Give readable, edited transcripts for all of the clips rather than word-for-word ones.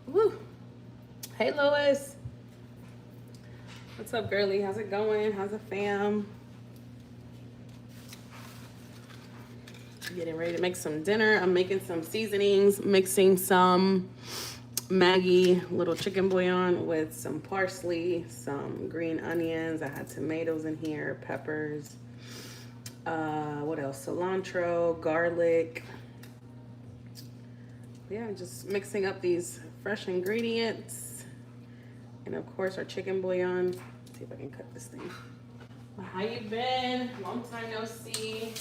Woo. Hey Lois, what's up, girly? How's it going? How's the fam? Getting ready to make some dinner. I'm making some seasonings, mixing some Maggie little chicken bouillon with some parsley, some green onions. I had tomatoes in here, peppers. What else? Cilantro, garlic. Yeah, just mixing up these fresh ingredients. And of course our chicken bouillon. Let's see if I can cut this thing. Well, how you been? Long time no see.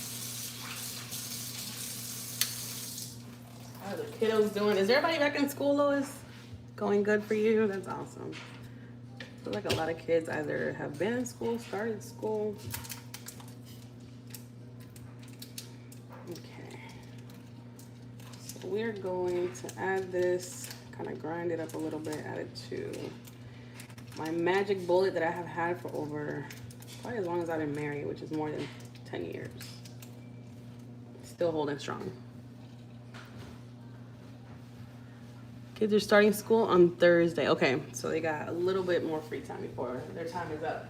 How are the kiddos doing? Is everybody back in school, Lois? Going good for you? That's awesome. I feel like a lot of kids either have been in school, started school. Okay. So we're going to add this, kind of grind it up a little bit, add it to my magic bullet that I have had for over, probably as long as I've been married, which is more than 10 years. Still holding strong. Kids are starting school on Thursday. Okay, so they got a little bit more free time before their time is up.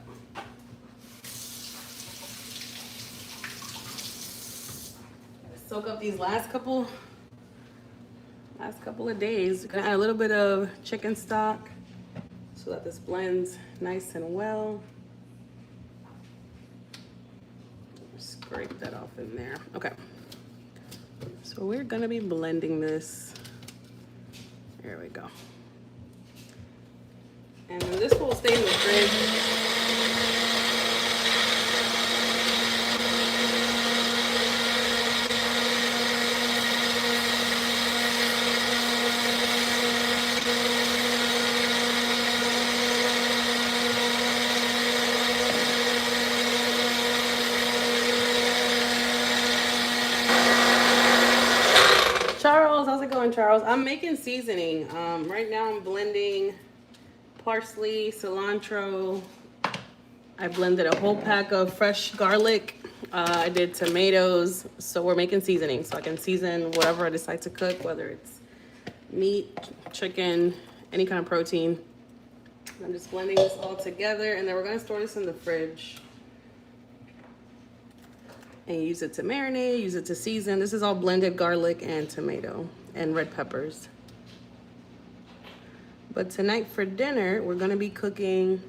Soak up these last couple of days. Gonna add a little bit of chicken stock so that this blends nice and well. Scrape that off in there. Okay. So we're gonna be blending this. There we go. And this will stay in the fridge. Charles, how's it going, Charles? I'm making seasoning. Right now I'm blending parsley, cilantro. I blended a whole pack of fresh garlic. I did tomatoes. So we're making seasoning. So I can season whatever I decide to cook, whether it's meat, chicken, any kind of protein. I'm just blending this all together, and then we're gonna store this in the fridge and use it to marinate, use it to season. This is all blended garlic and tomato and red peppers. But tonight for dinner, we're gonna be cooking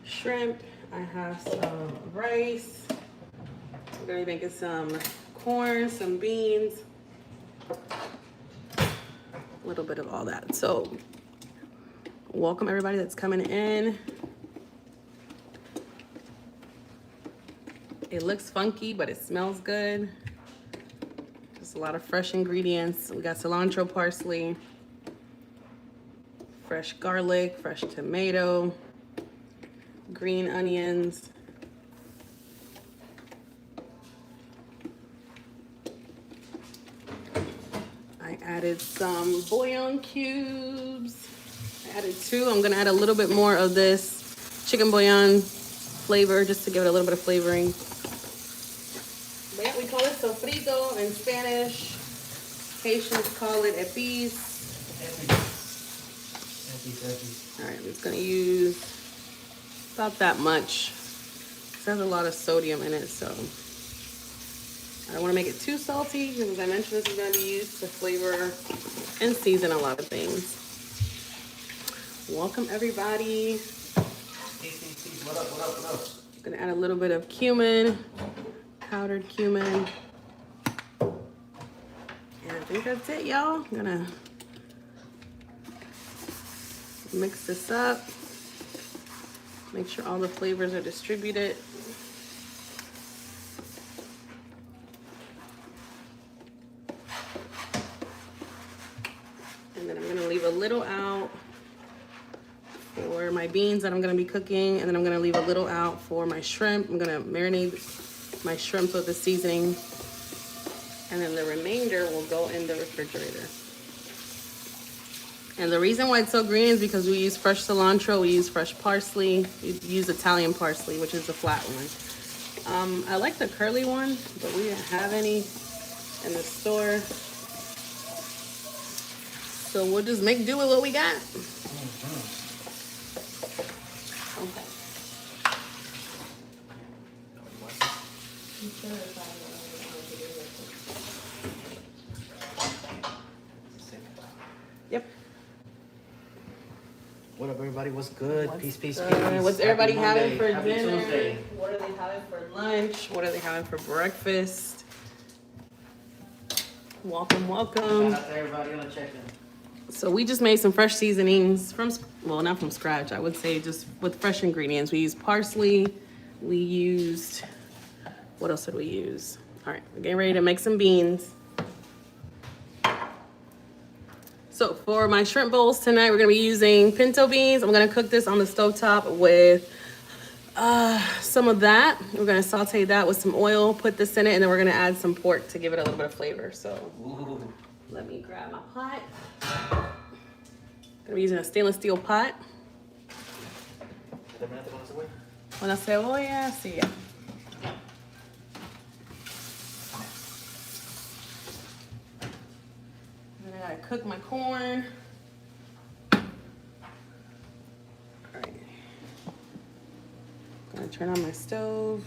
shrimp. I have some rice. We're gonna be making some corn, some beans, a little bit of all that. So welcome everybody that's coming in. It looks funky, but it smells good. Just a lot of fresh ingredients. We got cilantro, parsley, fresh garlic, fresh tomato, green onions. I added some bouillon cubes. I added 2. I'm gonna add a little bit more of this chicken bouillon flavor just to give it a little bit of flavoring. But yeah, we call it sofrito in Spanish. Haitians call it epis. All right, I'm just gonna use about that much. It has a lot of sodium in it, so I don't want to make it too salty because, as I mentioned, this is going to be used to flavor and season a lot of things. Welcome everybody. What up? I'm gonna add a little bit of cumin, powdered cumin. And I think that's it, y'all. I'm gonna mix this up. Make sure all the flavors are distributed. And then I'm gonna leave a little out for my my beans that I'm gonna be cooking, and then I'm gonna leave a little out for my shrimp. I'm gonna marinate my shrimp with the seasoning, and then the remainder will go in the refrigerator. And the reason why it's so green is because we use fresh cilantro, we use fresh parsley, we use Italian parsley, which is the flat one. I like the curly one, but we didn't have any in the store. So we'll just make do with what we got. Okay. Yep. What up, everybody? What's good? Peace, peace, peace. What's everybody having for Happy dinner? Tuesday. What are they having for lunch? What are they having for breakfast? Welcome, welcome. Shout out to everybody on the check-in. So we just made some fresh seasonings from, well, not from scratch. I would say just with fresh ingredients. We used parsley. We used, what else did we use? All right, we're getting ready to make some beans. So for my shrimp bowls tonight, we're gonna be using pinto beans. I'm gonna cook this on the stovetop with some of that. We're gonna saute that with some oil, put this in it, and then we're gonna add some pork to give it a little bit of flavor. So Ooh. let me grab my pot. Gonna be using a stainless steel pot. Una cebolla, sí. And I gotta cook my corn. All right. Gonna turn on my stove.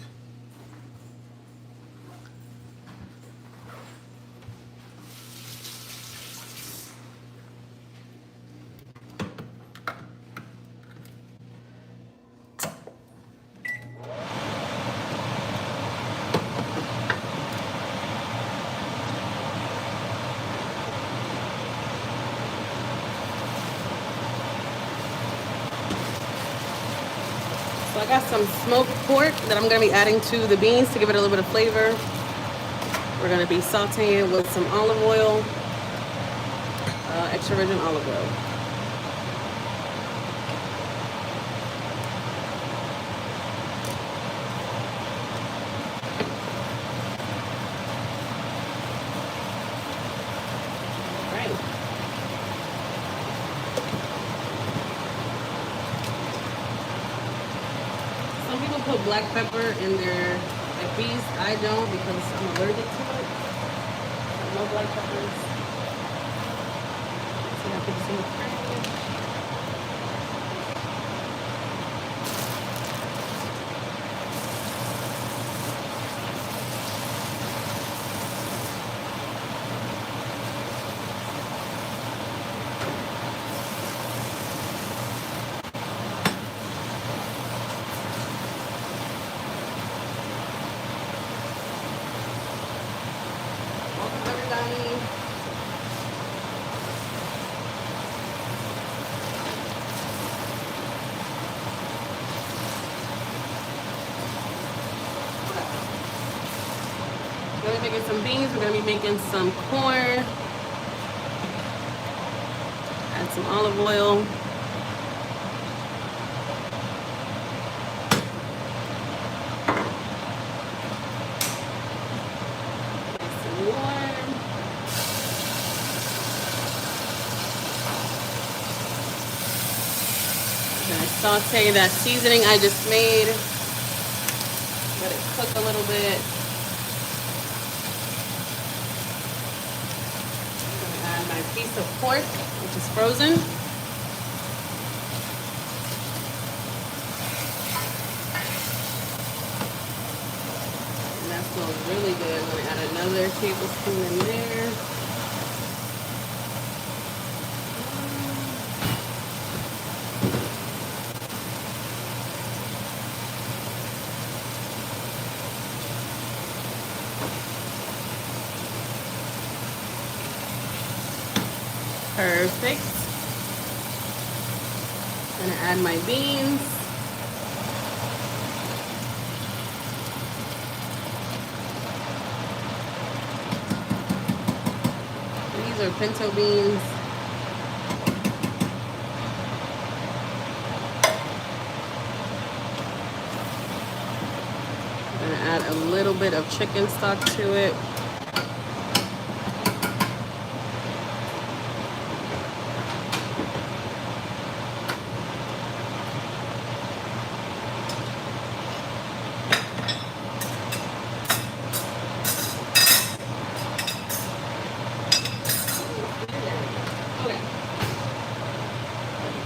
So I got some smoked pork that I'm gonna be adding to the beans to give it a little bit of flavor. We're gonna be sauteing it with some olive oil, extra virgin olive oil. Some people put black pepper in their beef. I don't because I'm allergic to it. So no black peppers. So I put some crackers. We're gonna be making some beans. We're gonna be making some corn. Add some olive oil. Nice and warm. I'm gonna saute that seasoning I just made. Let it cook a little bit. My piece of pork, which is frozen. And that smells really good. I'm gonna add another tablespoon in there. Perfect. Gonna add my beans. These are pinto beans. add a little bit of chicken stock to it.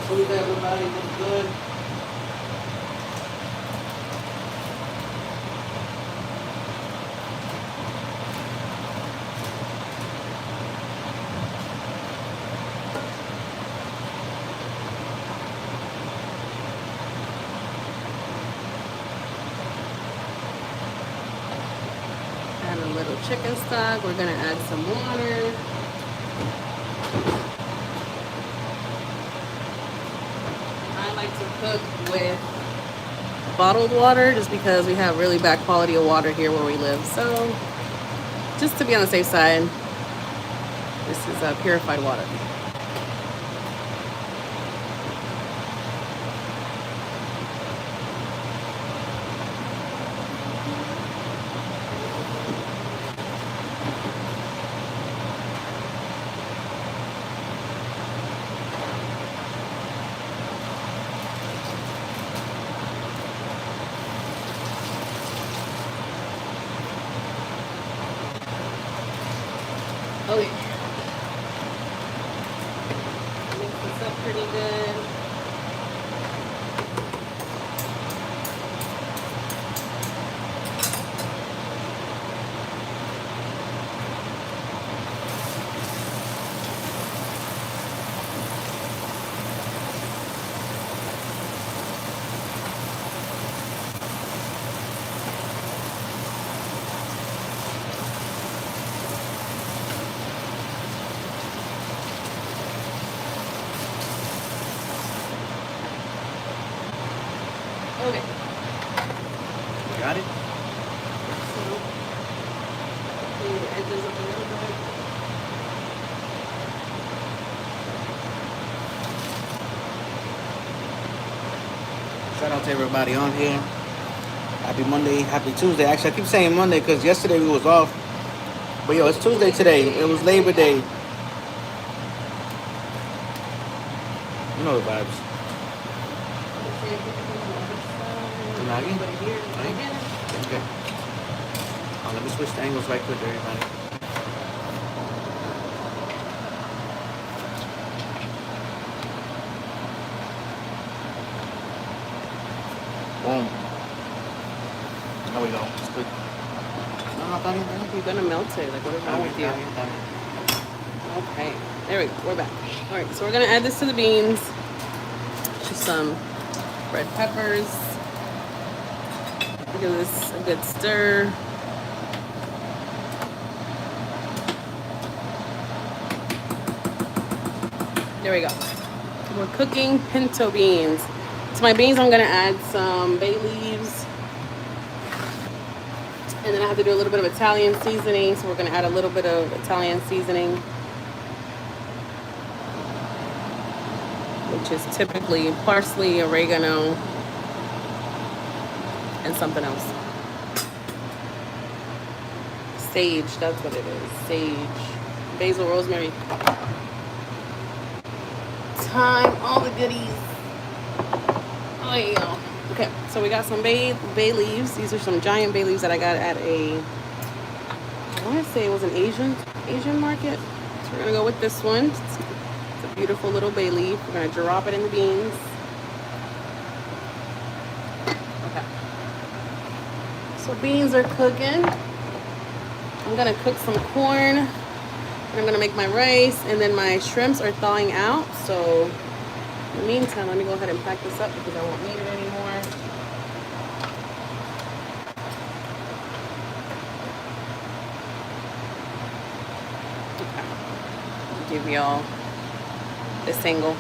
Food, everybody, was good. Add a little chicken stock. We're gonna add some water. I like to cook with bottled water just because we have really bad quality of water here where we live. So just to be on the safe side, this is purified water. Okay. Mix this up pretty good. Okay. Got it? So, clean the edges up a little bit. Shout out to everybody on here. Happy Monday, happy Tuesday. Actually, I keep saying Monday because yesterday we was off. But yo, it's Tuesday today. It was Labor Day. You know the vibes. Maggie? Okay. Let me switch the angles right quick, everybody. Boom. There we go. It's good. No, está bien, está bien. You're gonna melt it. Like, what is wrong with you? Está bien. Okay. There we go. We're back. All right. So we're gonna add this to the beans. Just some red peppers. Give this a good stir. There we go. We're cooking pinto beans. To my beans, I'm gonna add some bay leaves. And then I have to do a little bit of Italian seasoning. So we're gonna add a little bit of Italian seasoning, which is typically parsley, oregano, and something else. Sage, that's what it is. Sage, basil, rosemary, thyme, all the goodies. Oh yeah. Okay, so we got some bay leaves. These are some giant bay leaves that I got at I want to say it was an Asian market. So we're gonna go with this one. It's a beautiful little bay leaf. We're gonna drop it in the beans. So beans are cooking. I'm gonna cook some corn. And I'm gonna make my rice, and then my shrimps are thawing out. So in the meantime, let me go ahead and pack this up because I won't need it anymore. Okay. I'll give y'all this angle.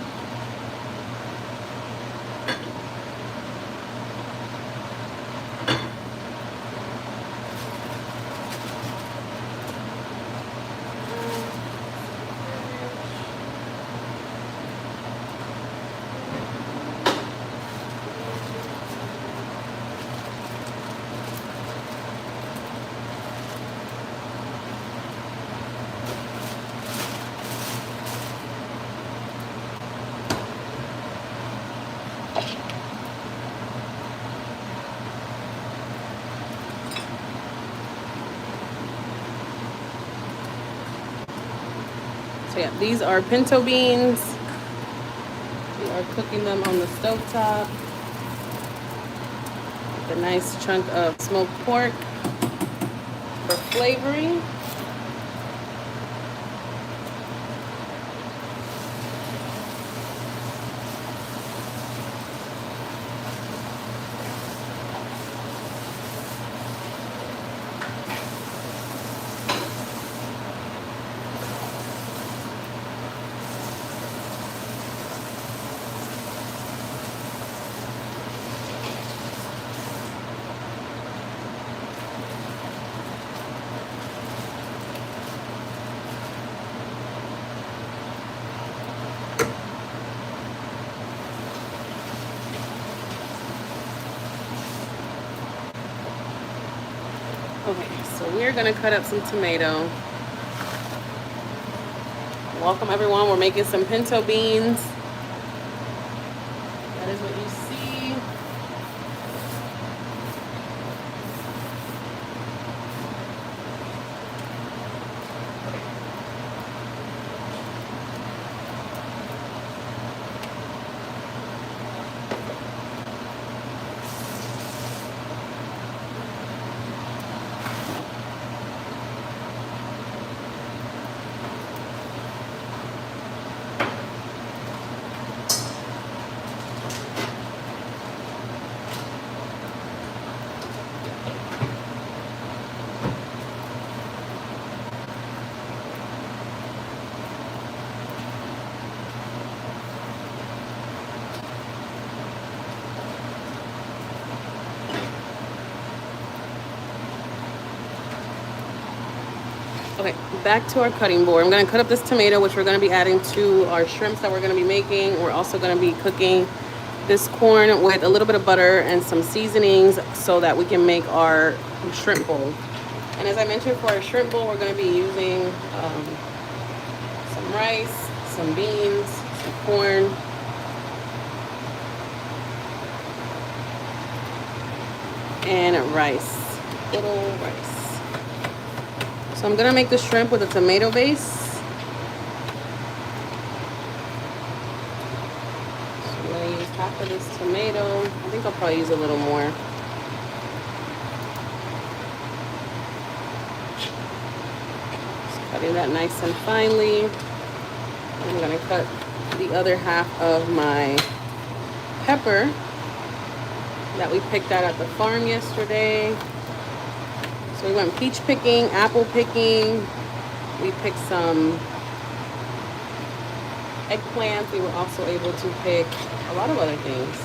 So yeah, these are pinto beans. We are cooking them on the stovetop. With a nice chunk of smoked pork for flavoring. Okay, so we're gonna cut up some tomato. Welcome everyone, we're making some pinto beans. That is what you see. Okay, back to our cutting board. I'm gonna cut up this tomato, which we're gonna be adding to our shrimps that we're gonna be making. We're also gonna be cooking this corn with a little bit of butter and some seasonings so that we can make our shrimp bowl. And as I mentioned, for our shrimp bowl, we're gonna be using some rice, some beans, some corn, and rice, little rice. So I'm gonna make the shrimp with a tomato base. So I'm gonna use half of this tomato. I think I'll probably use a little more. Just cutting that nice and finely. I'm gonna cut the other half of my pepper that we picked out at the farm yesterday. So we went peach picking, apple picking. We picked some eggplants. We were also able to pick a lot of other things.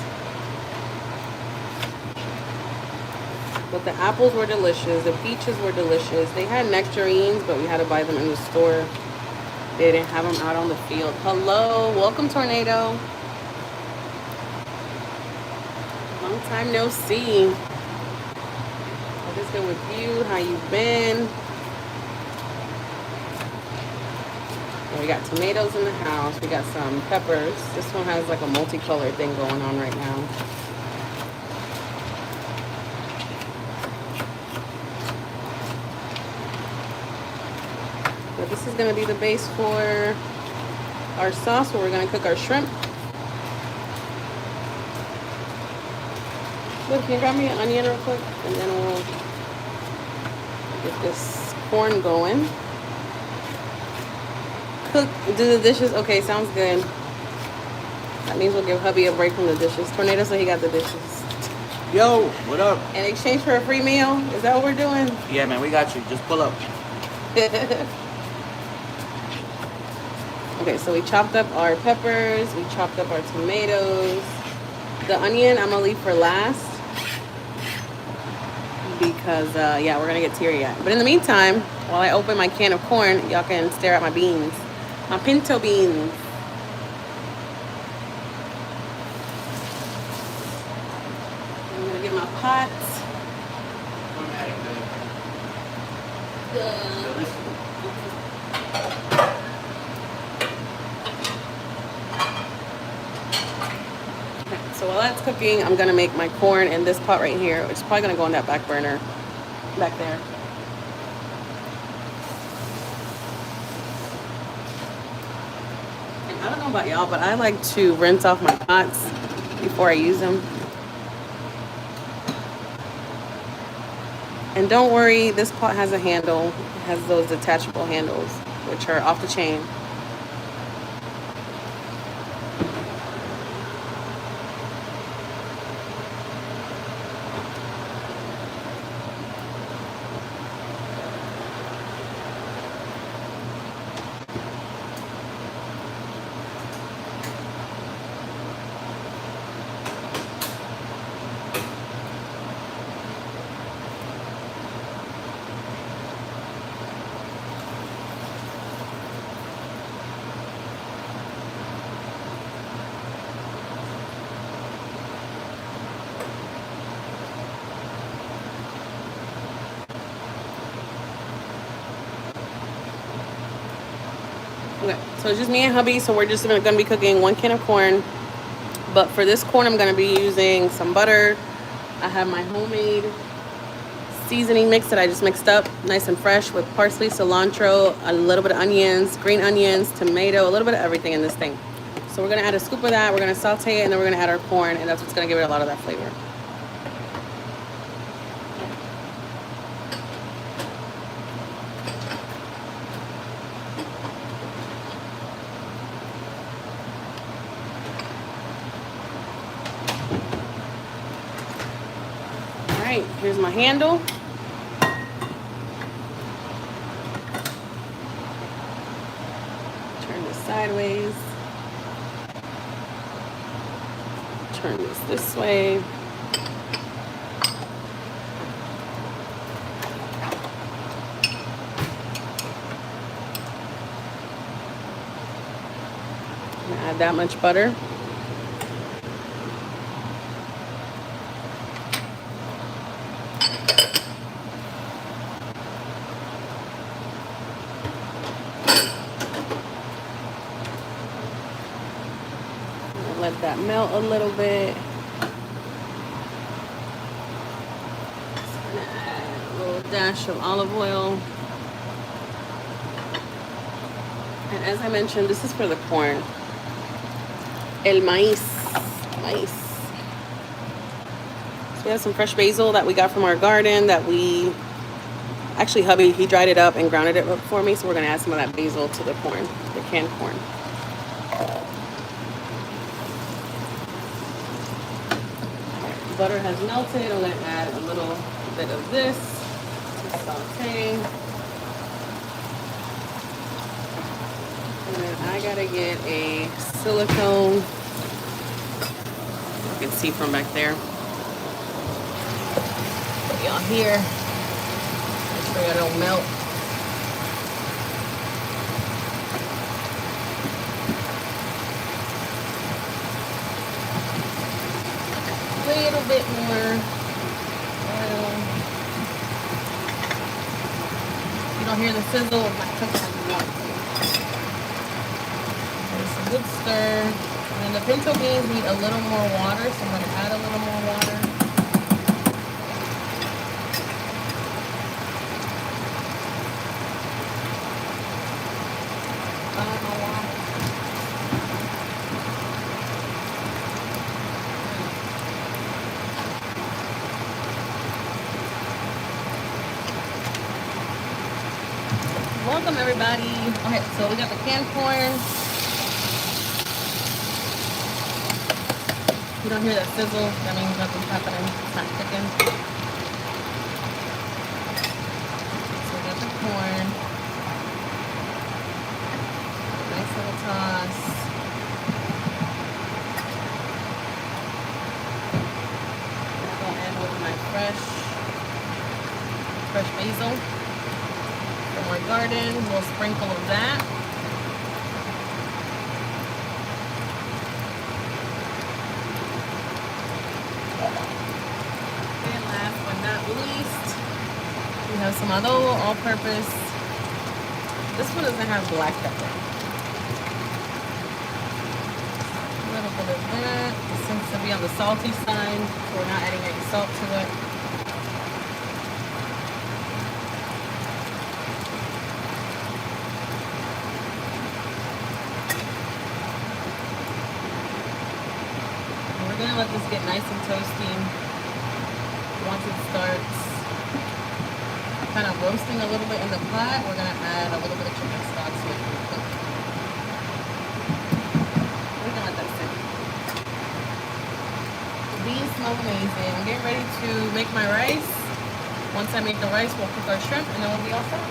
But the apples were delicious. The peaches were delicious. They had nectarines, but we had to buy them in the store. They didn't have them out on the field. Hello, welcome Tornado. Long time no see. What is good with you? How you been? And we got tomatoes in the house. We got some peppers. This one has like a multicolored thing going on right now. But this is gonna be the base for our sauce where we're gonna cook our shrimp. Look, can you grab me an onion real quick? And then we'll get this corn going. Cook, do the dishes. Okay, sounds good. That means we'll give hubby a break from the dishes. Tornado said he got the dishes. Yo, what up? In exchange for a free meal? Is that what we're doing? Yeah, man, we got you. Just pull up. Okay, so we chopped up our peppers. We chopped up our tomatoes. The onion, I'm gonna leave for last. Because, yeah, we're gonna get teary eyed. But in the meantime, while I open my can of corn, y'all can stare at my beans. My pinto beans. I'm gonna get my pots. So while that's cooking, I'm gonna make my corn in this pot right here, which is probably gonna go on that back burner back there. know about y'all, but I like to rinse off my pots before I use them. And don't worry, this pot has a handle. It has those detachable handles, which are off the chain. Okay, so it's just me and hubby, so we're just going to be cooking 1 can of corn. But for this corn, I'm going to be using some butter. I have my homemade seasoning mix that I just mixed up nice and fresh with parsley, cilantro, a little bit of onions, green onions, tomato, a little bit of everything in this thing. So we're going to add a scoop of that. We're going to saute it, and then we're going to add our corn, and that's what's going to give it a lot of that flavor. Here's my handle. Turn this sideways. Turn this way. Add that much butter. Let that melt a little bit. Just gonna add a little dash of olive oil. And as I mentioned, this is for the corn. El maíz. Maíz. So we have some fresh basil that we got from our garden that we... Actually, hubby, he dried it up and grounded it up for me. So we're gonna add some of that basil to the corn, the canned corn. Butter has melted. I'm going to add a little bit of this to saute. And then I got to get a silicone. You can see from back there. Put y'all here. Make sure y'all don't melt. A little bit more oil. You don't hear the sizzle of my cooking. There's a good stir. And then the pinto beans need a little more water, so I'm going to add a little more water. Welcome everybody. Okay, so we got the canned corn. You don't hear that sizzle, that means nothing's happening. It's not cooking. So we got the corn. Nice little toss. I'm gonna end with my fresh basil. Our garden, a little sprinkle of that. And last but not least, we have some adobo, all-purpose. This one doesn't have black pepper. A little bit of that. This seems to be on the salty side, so we're not adding any salt to it. let this get nice and toasty. Once it starts kind of roasting a little bit in the pot, we're gonna add a little bit of chicken stock so it can cook. We're gonna let that sit. The beans smell amazing. I'm getting ready to make my rice. Once I make the rice, we'll cook our shrimp and then we'll be all set.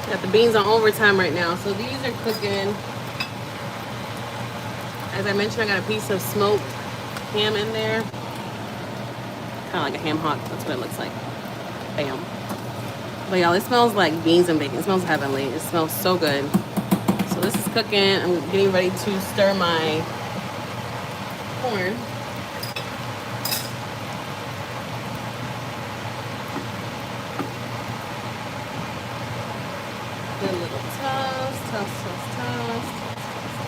Got the beans on overtime right now, so these are cooking. As I mentioned, I got a piece of smoked ham in there. Kind of like a ham hock, that's what it looks like. Bam. But y'all, it smells like beans and bacon. It smells heavenly. It smells so good. So this is cooking. I'm getting ready to stir my corn. Good little toast, toast, toast, toast,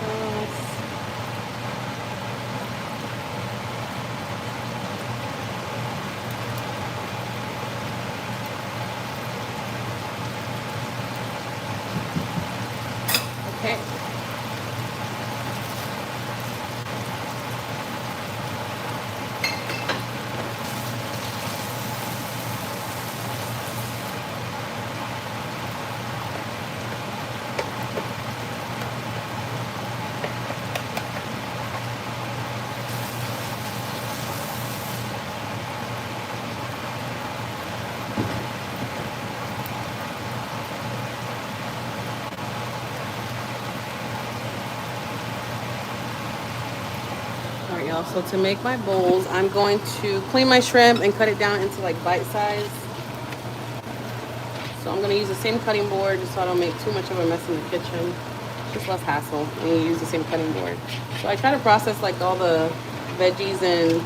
toast, toast. Okay. Alright y'all, so to make my bowls, I'm going to clean my shrimp and cut it down into like bite size. So I'm going to use the same cutting board just so I don't make too much of a mess in the kitchen. Just less hassle when you use the same cutting board. So I try to process like all the veggies and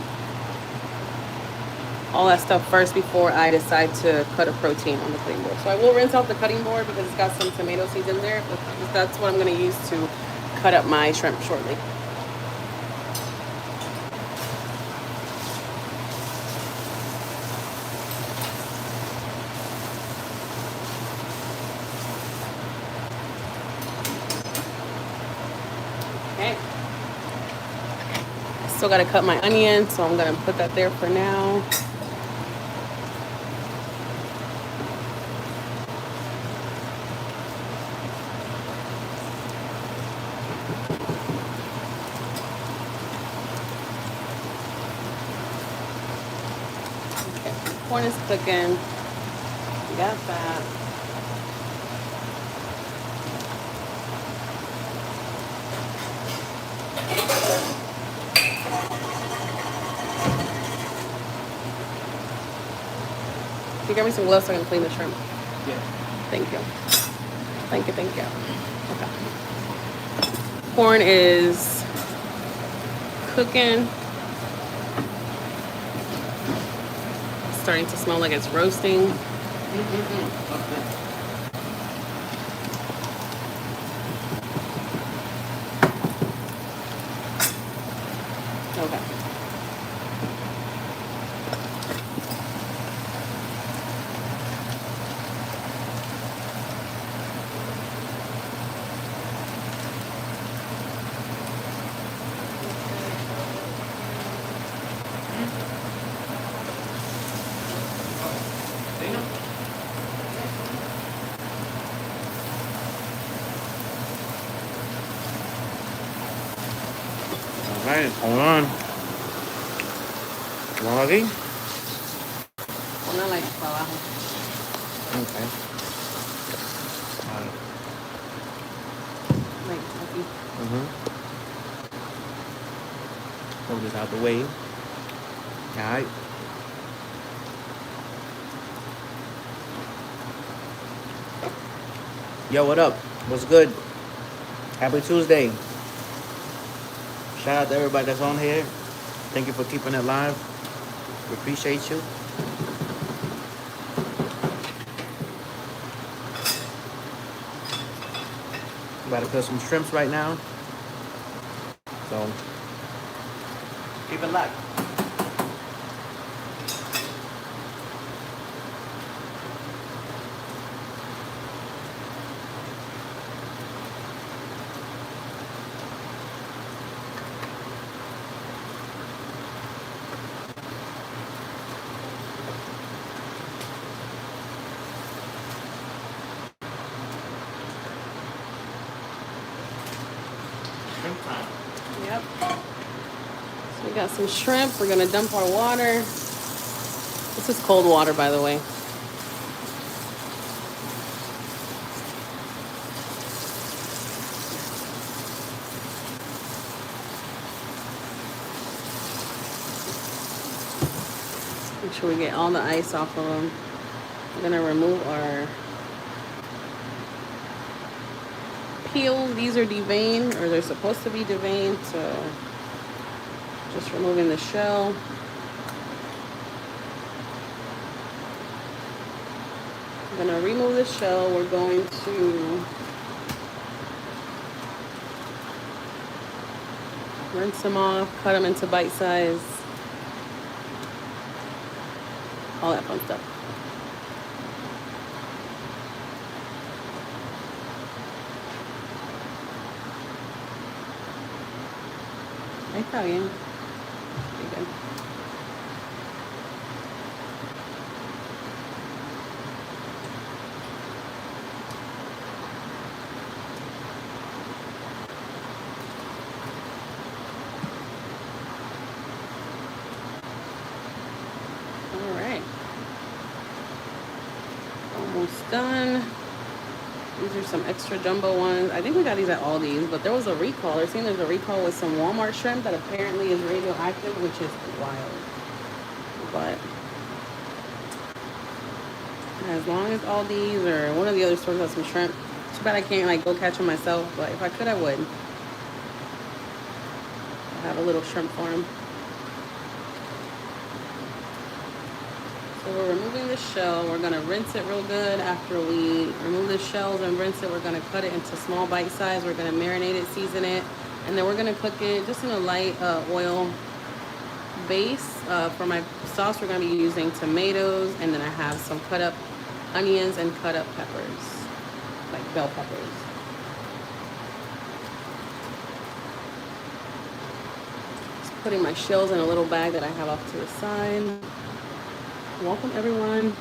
all that stuff first before I decide to cut a protein on the cutting board. So I will rinse out the cutting board because it's got some tomato seeds in there, but that's what I'm going to use to cut up my shrimp shortly. Okay. Still got to cut my onion, so I'm going to put that there for now. Okay, corn is cooking. We got that. Can you grab me some gloves so I can clean the shrimp? Yeah. Thank you. Thank you, thank you. Okay. Corn is cooking. It's starting to smell like it's roasting. Okay. Alright, hold on. Ready? like para abajo. Okay. Like, así. Move this out the way. Alright. Yo, what up? What's good? Happy Tuesday. Shout out to everybody that's on here. Thank you for keeping it live. We appreciate you. About to cook some shrimps right now. So, keep it locked. Shrimp time. Yep. So we got some shrimp. We're gonna dump our water. This is cold water, by the way. Make sure we get all the ice off of them. We're gonna remove our peels. These are deveined, or they're supposed to be deveined, so just removing the shell. I'm gonna remove the shell. We're going to rinse them off, cut them into bite size, all that fun stuff. Ahí está bien. Pretty good. All right. Almost done. These are some extra jumbo ones. I think we got these at Aldi's, but there was a recall. They're saying there's a recall with some Walmart shrimp that apparently is radioactive, which is wild. But as long as Aldi's or one of the other stores has some shrimp, too bad I can't like go catch them myself. But if I could, I would. I have a little shrimp farm. So we're removing the shell. We're gonna rinse it real good. After we remove the shells and rinse it, we're gonna cut it into small bite size. We're gonna marinate it, season it, and then we're gonna cook it just in a light oil base. For my sauce, we're gonna be using tomatoes, and then I have some cut up onions and cut up peppers, like bell peppers. Just putting my shells in a little bag that I have off to the side. Welcome everyone.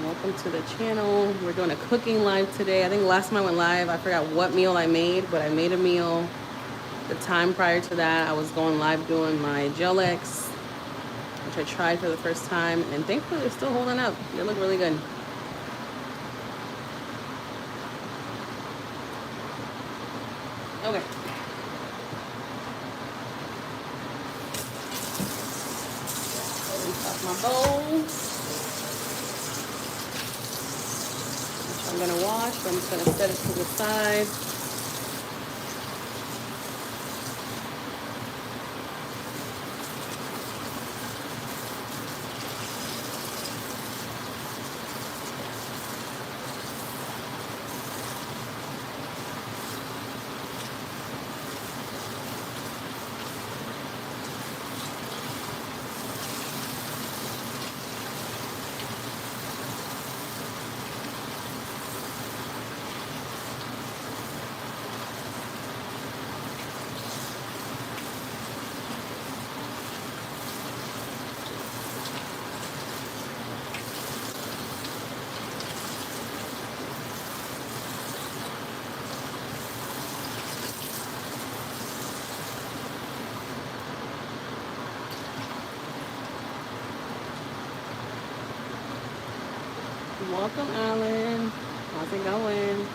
Welcome to the channel. We're doing a cooking live today. I think last time I went live, I forgot what meal I made, but I made a meal. The time prior to that, I was going live doing my gel X, which I tried for the first time, and thankfully they're still holding up. They look really good. Okay. Off my bowl, which I'm gonna wash, but I'm just gonna set it to the side. Welcome, Alan. How's it going?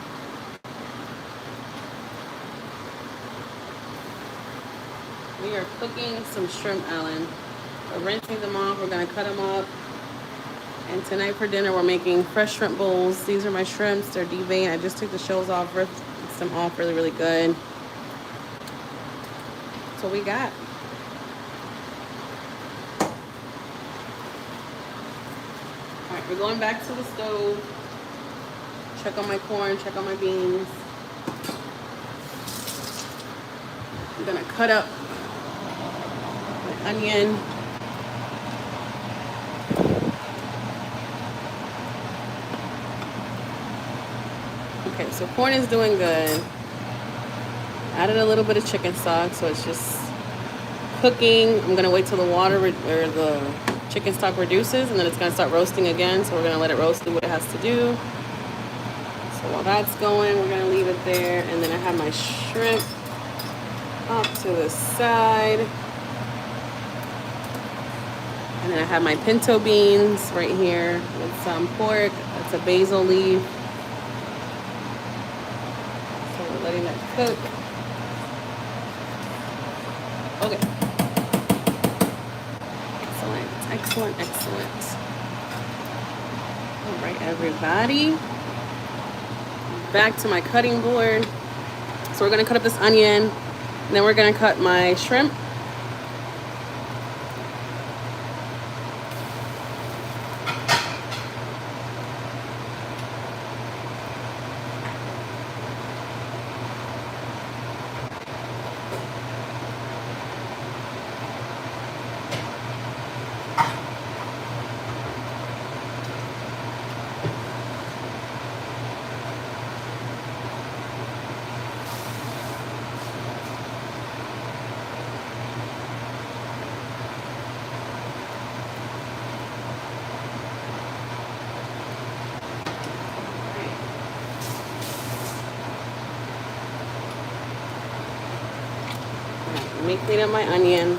We are cooking some shrimp, Alan. We're rinsing them off. We're gonna cut them up. And tonight for dinner, we're making fresh shrimp bowls. These are my shrimps. They're deveined. I just took the shells off, ripped them off really, really good. That's what we got. All right, we're going back to the stove. Check on my corn, check on my beans. I'm gonna cut up my onion. Okay, so corn is doing good. Added a little bit of chicken stock, so it's just cooking. I'm gonna wait till the water or the chicken stock reduces, and then it's gonna start roasting again. So we're gonna let it roast, do what it has to do. So while that's going, we're gonna leave it there, and then I have my shrimp off to the side, and then I have my pinto beans right here with some pork. That's a basil leaf. So we're letting that cook. Okay. Excellent, excellent, excellent. All right, everybody. Back to my cutting board. So we're gonna cut up this onion, and then we're gonna cut my shrimp. Let me clean up my onion.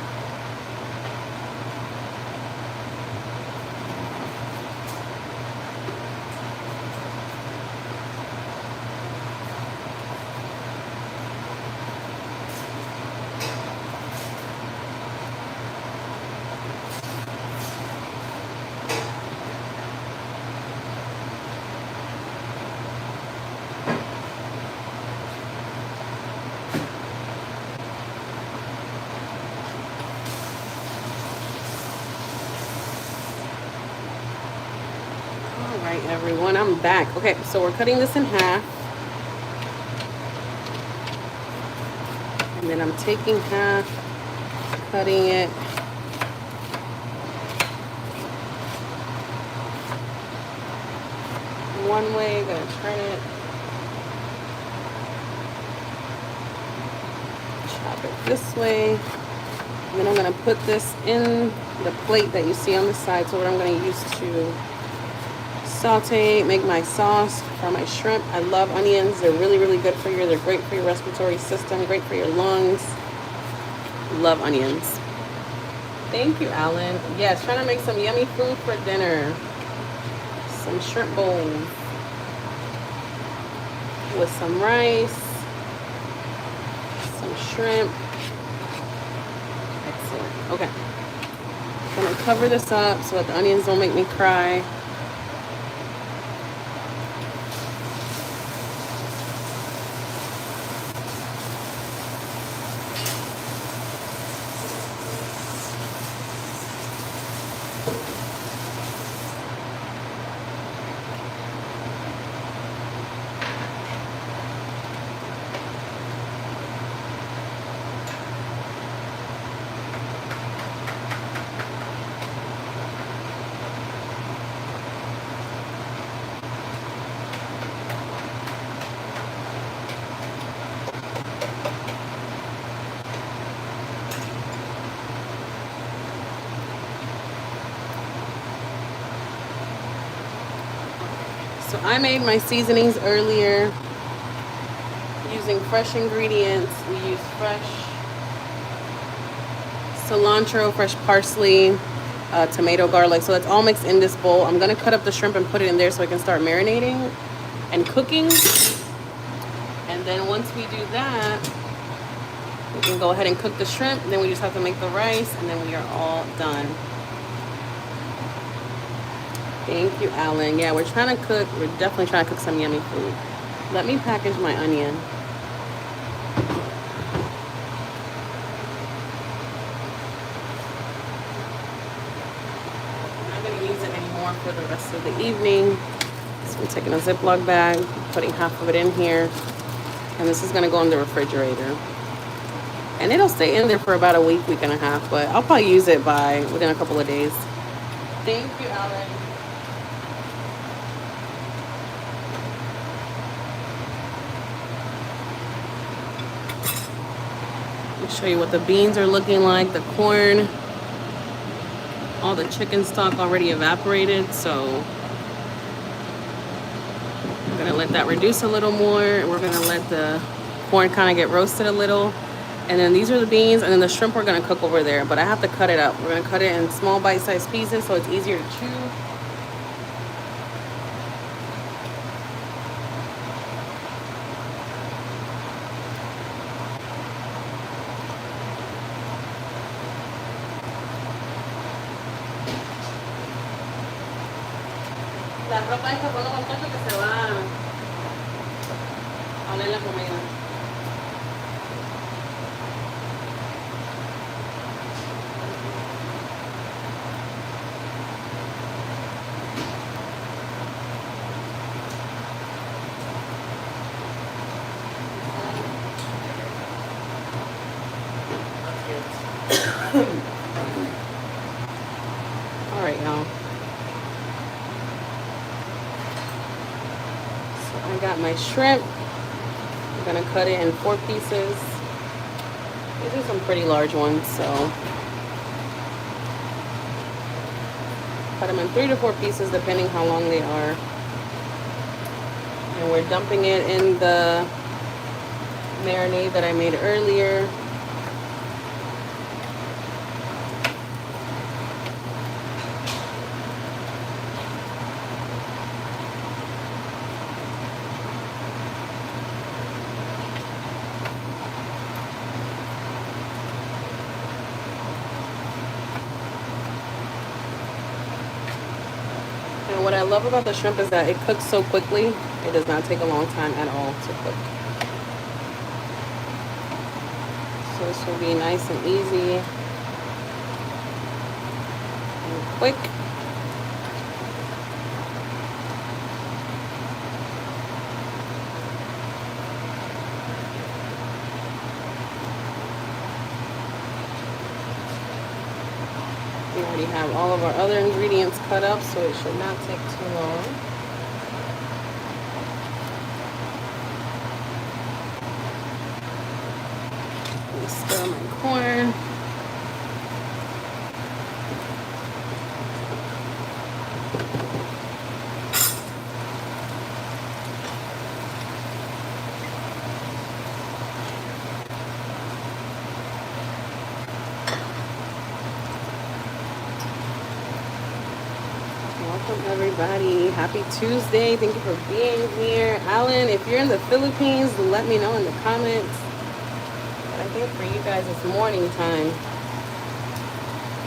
Alright, everyone, I'm back. Okay, so we're cutting this in half. And then I'm taking half, cutting it. One way, gonna turn it. Chop it this way. And then I'm gonna put this in the plate that you see on the side. So what I'm gonna use to saute, make my sauce for my shrimp. I love onions. They're really, really good for you. They're great for your respiratory system, great for your lungs. Love onions. Thank you, Alan. Yes, trying to make some yummy food for dinner. Some shrimp bowls with some rice, some shrimp. Excellent. Okay. I'm gonna cover this up so that the onions don't make me cry. So I made my seasonings earlier using fresh ingredients. We use fresh cilantro, fresh parsley, tomato, garlic. So it's all mixed in this bowl. I'm gonna cut up the shrimp and put it in there so I can start marinating and cooking. And then once we do that, we can go ahead and cook the shrimp. Then we just have to make the rice, and then we are all done. Thank you, Alan. Yeah, we're trying to cook. We're definitely trying to cook some yummy food. Let me package my onion. I'm not going to use it anymore for the rest of the evening. So I'm taking a Ziploc bag, putting half of it in here. And this is going to go in the refrigerator. And it'll stay in there for about a week, week and a half. But I'll probably use it within a couple of days. Thank you, Alan. Show you what the beans are looking like, the corn, all the chicken stock already evaporated, so we're gonna let that reduce a little more. We're gonna let the corn kind of get roasted a little, and then these are the beans, and then the shrimp we're gonna cook over there, but I have to cut it up. We're gonna cut it in small bite-sized pieces so it's easier to chew. La ropa esta con los muchachos que se van a oler la comida. All right, y'all. I got my shrimp. I'm gonna cut it in 4 pieces. These are some pretty large ones, so cut them in 3 to 4 pieces depending how long they are. And we're dumping it in the marinade that I made earlier. What I love about the shrimp is that it cooks so quickly. It does not take a long time at all to cook. So this will be nice and easy and quick. We already have all of our other ingredients cut up, so it should not take too long. Let me stir my corn. Welcome everybody. Happy Tuesday. Thank you for being here. Alan, if you're in the Philippines, let me know in the comments. But I think for you guys it's morning time.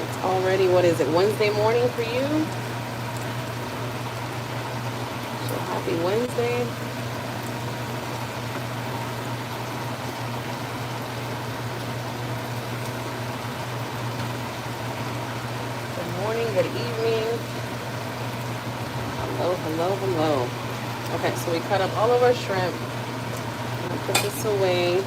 It's already, what is it, Wednesday morning for you? So happy Wednesday. Good morning, good evening. Hello, hello, hello. Okay, so we cut up all of our shrimp. I'll put this away.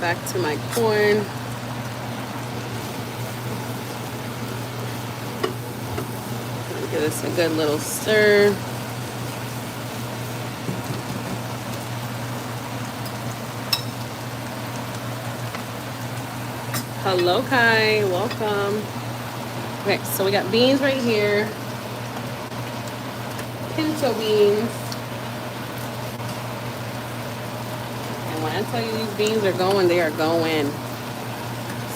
Back to my corn. Give this a good little stir. Hello, Kai. Welcome. Okay, so we got beans right here. pinto beans. And when I tell you these beans are going, they are going.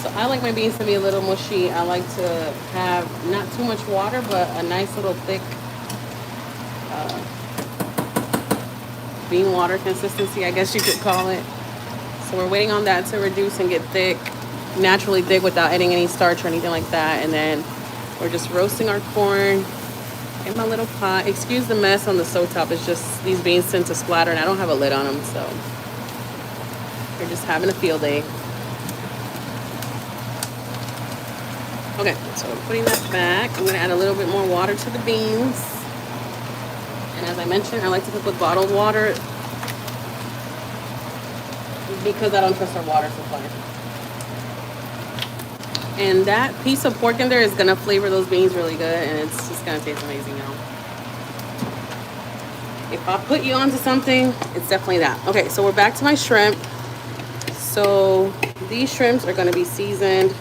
So I like my beans to be a little mushy. I like to have not too much water, but a nice little thick bean water consistency, I guess you could call it. So we're waiting on that to reduce and get thick, naturally thick without adding any starch or anything like that. And then we're just roasting our corn in my little pot. Excuse the mess on the stove top. It's just these beans tend to splatter and I don't have a lid on them, so we're just having a field day. Okay, so I'm putting that back. I'm gonna add a little bit more water to the beans. And as I mentioned, I like to cook with bottled water because I don't trust our water supply. And that piece of pork in there is gonna flavor those beans really good, and it's just gonna taste amazing, y'all. If I put you onto something, it's definitely that. Okay, so we're back to my shrimp. So these shrimps are gonna be seasoned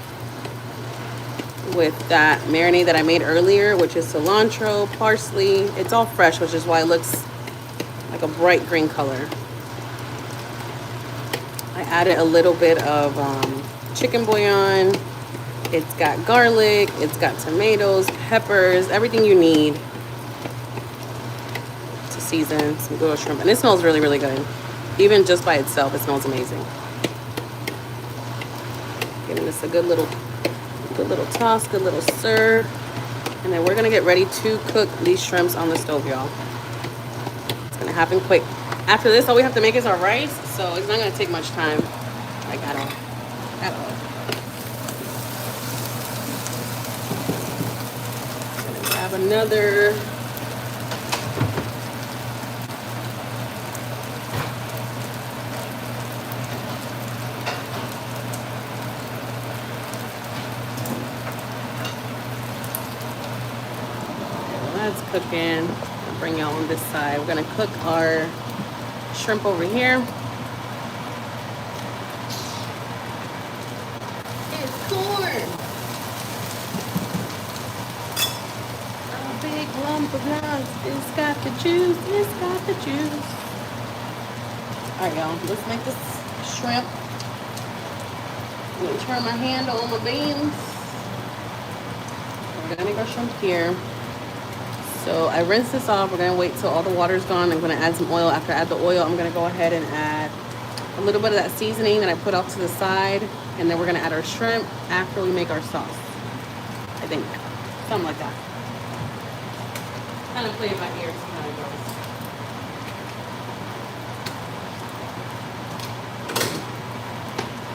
with that marinade that I made earlier, which is cilantro, parsley. It's all fresh, which is why it looks like a bright green color. I added a little bit of chicken bouillon. It's got garlic, it's got tomatoes, peppers, everything you need to season some good shrimp. And it smells really, really good. Even just by itself, it smells amazing. Giving this a good little toss, good little stir. And then we're gonna get ready to cook these shrimps on the stove, y'all. It's gonna happen quick. After this, all we have to make is our rice, so it's not gonna take much time, like at all. Grab another that's cooking. I'll bring y'all on this side. We're gonna cook our shrimp over here. It's corn. A big lump of nuts. It's got the juice. It's got the juice. All right, y'all. Let's make this shrimp. I'm gonna turn my handle on my beans. We're gonna make our shrimp here. So I rinse this off. We're gonna wait till all the water's gone. I'm gonna add some oil. After I add the oil, I'm gonna go ahead and add a little bit of that seasoning that I put off to the side. And then we're gonna add our shrimp after we make our sauce. I think, something like that. Kind of play it by ear, see how it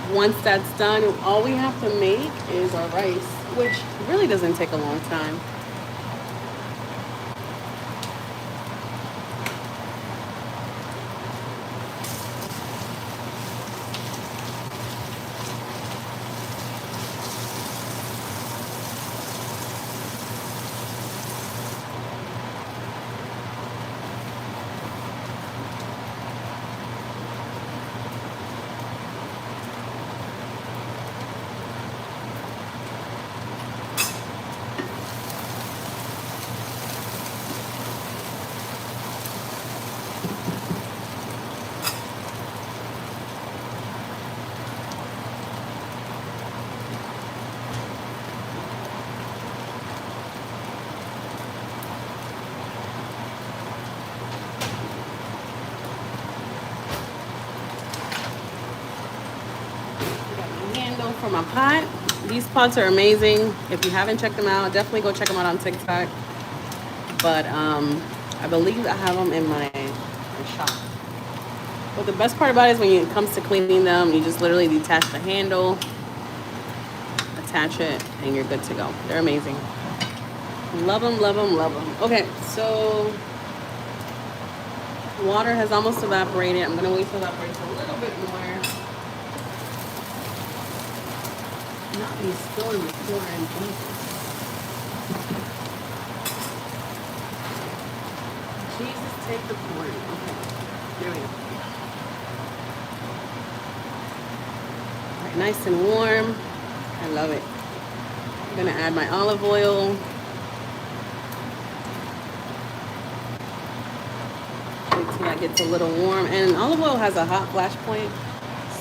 goes. Once that's done, all we have to make is our rice, which really doesn't take a long time. For my pot. These pots are amazing. If you haven't checked them out, definitely go check them out on TikTok. But I believe I have them in my shop. But the best part about it is when it comes to cleaning them, you just literally detach the handle, attach it, and you're good to go. They're amazing. Love them, love them, love them. Okay, so water has almost evaporated. I'm gonna wait till it evaporates a little bit more. Not be spilling the corn. Jesus, take the corn. Okay, there we go. All right, nice and warm. I love it. I'm gonna add my olive oil. that gets a little warm. And olive oil has a hot flash point,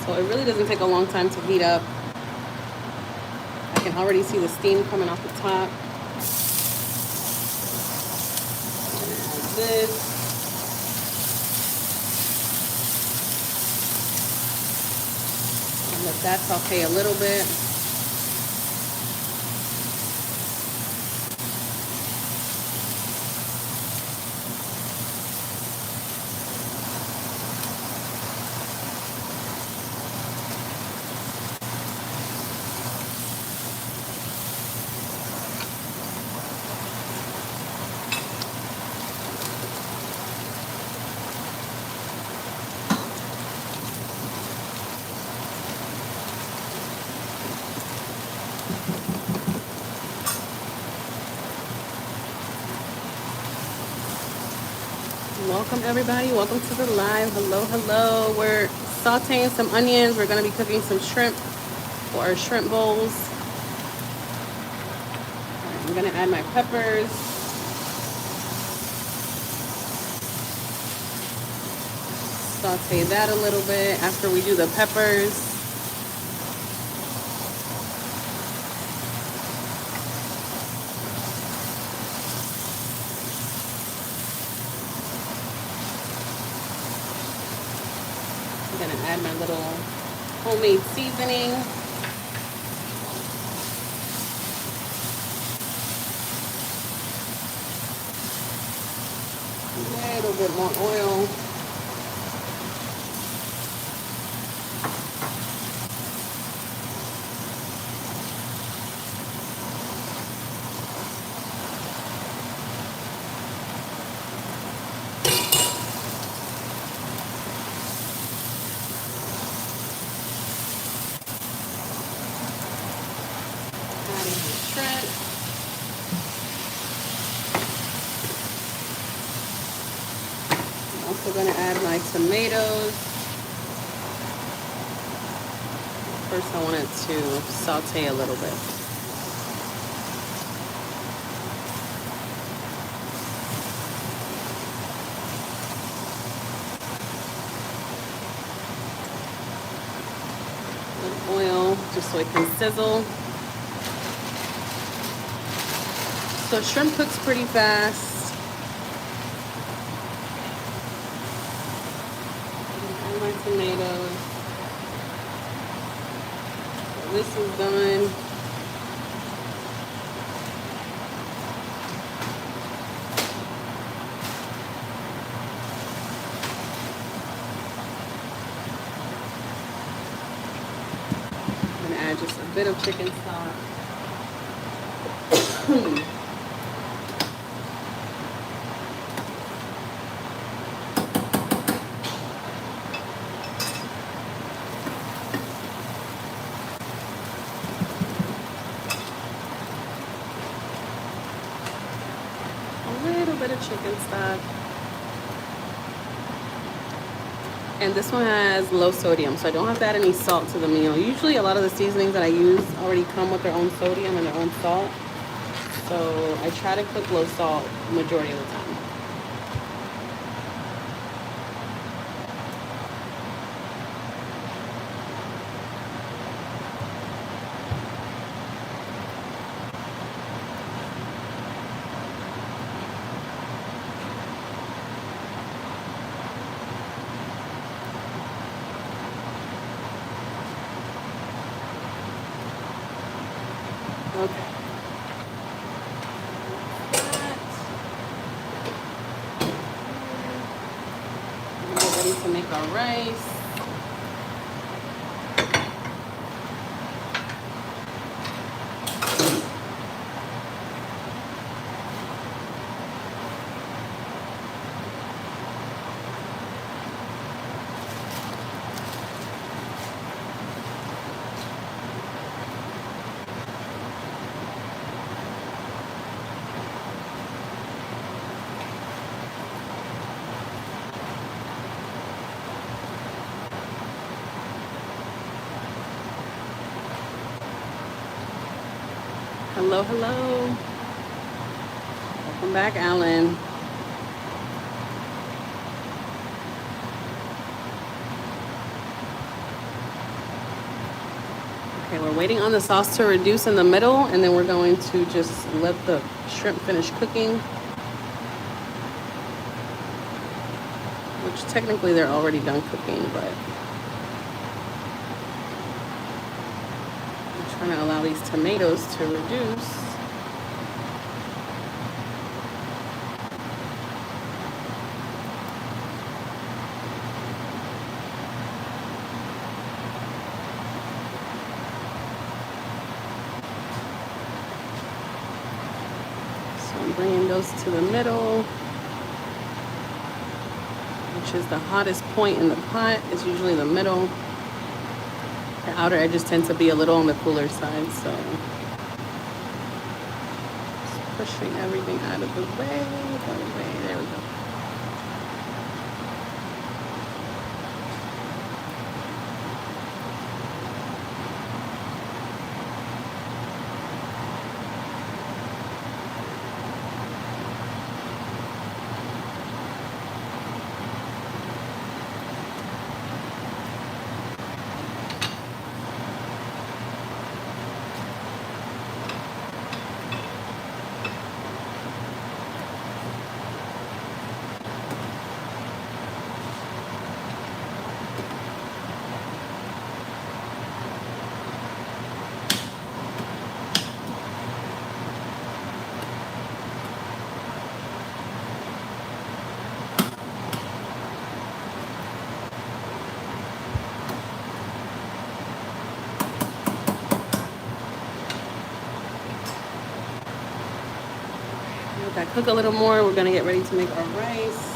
so it really doesn't take a long time to heat up. I can already see the steam coming off the top. Add this. And let that saute a little bit. Welcome everybody, welcome to the live. Hello, hello. We're sauteing some onions. We're gonna be cooking some shrimp for our shrimp bowls. Right, I'm gonna add my peppers. Saute that a little bit after we do the peppers. I'm gonna add my little homemade seasoning. A little bit more oil. I'm going to add my tomatoes. First I want it to saute a little bit. A little oil just so it can sizzle. So shrimp cooks pretty fast. My tomatoes. So this is done. I'm gonna add just a bit of chicken stock. Bit of chicken stock, and this one has low sodium, so I don't have to add any salt to the meal. Usually a lot of the seasonings that I use already come with their own sodium and their own salt, so I try to cook low salt majority of the time. Okay. We're ready to make our rice. Hello, hello. Welcome back, Alan. Okay, we're waiting on the sauce to reduce in the middle, and then we're going to just let the shrimp finish cooking. Which technically they're already done cooking, but I'm trying to allow these tomatoes to reduce. Bringing those to the middle, which is the hottest point in the pot. Is usually the middle. The outer edges tend to be a little on the cooler side, so just pushing everything out of the way. There we go. Let that cook a little more. We're gonna get ready to make our rice.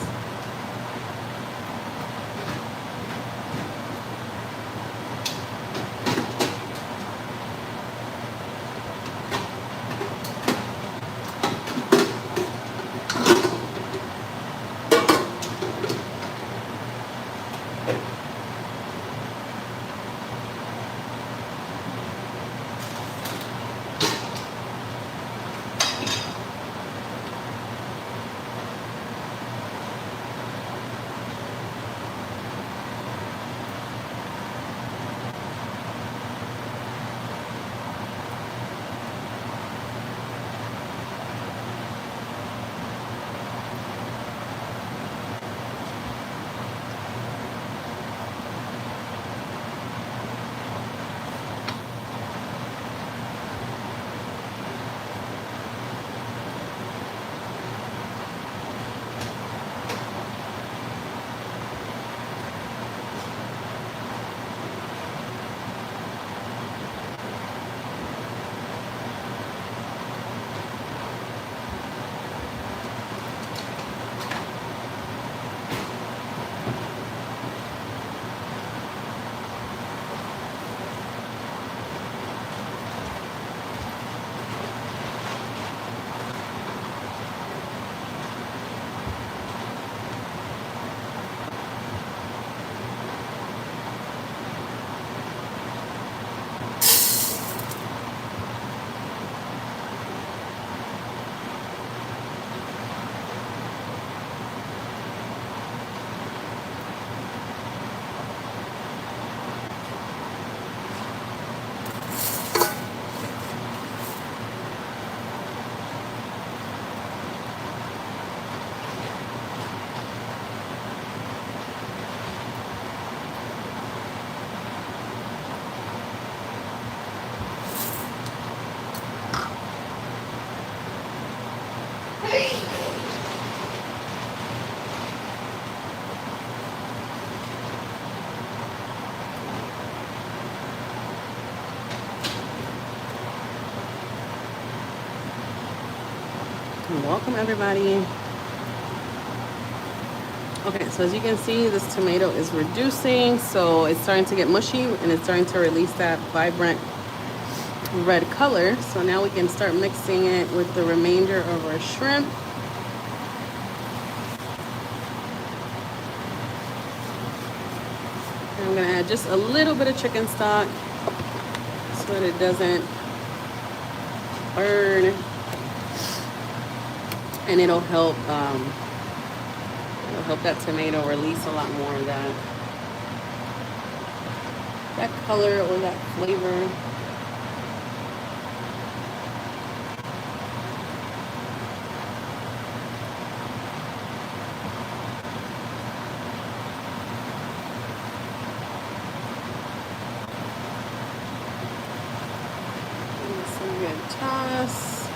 Welcome everybody. Okay, so as you can see, this tomato is reducing, so it's starting to get mushy and it's starting to release that vibrant red color. So now we can start mixing it with the remainder of our shrimp. And I'm gonna add just a little bit of chicken stock so that it doesn't burn. And it'll help that tomato release a lot more of that color or that flavor. Toss.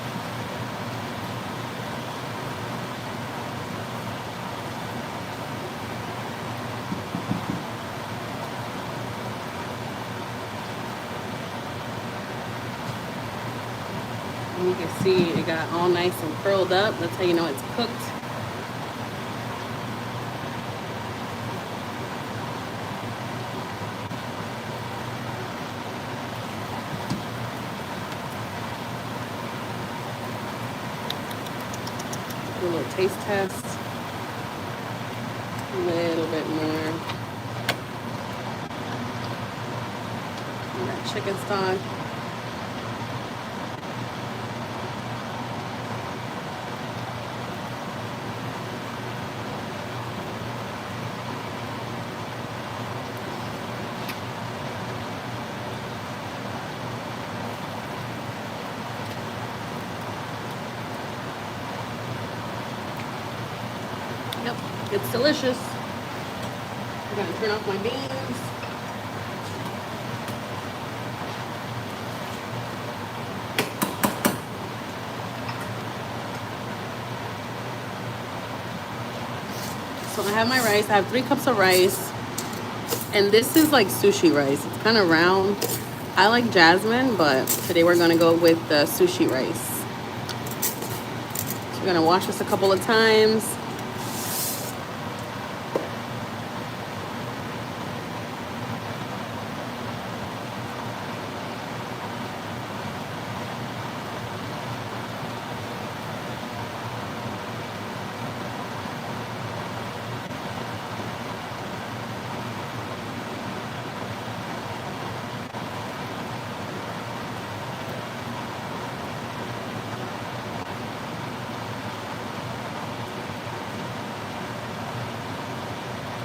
And you can see it got all nice and curled up. That's how you know it's cooked. Do a little taste test. A little bit more. And that chicken stock. Yep, it's delicious. I'm gonna turn off my beans. So I have my rice. I have 3 cups of rice. And this is like sushi rice. It's kind of round. I like jasmine, but today we're gonna go with the sushi rice. So we're gonna wash this a couple of times.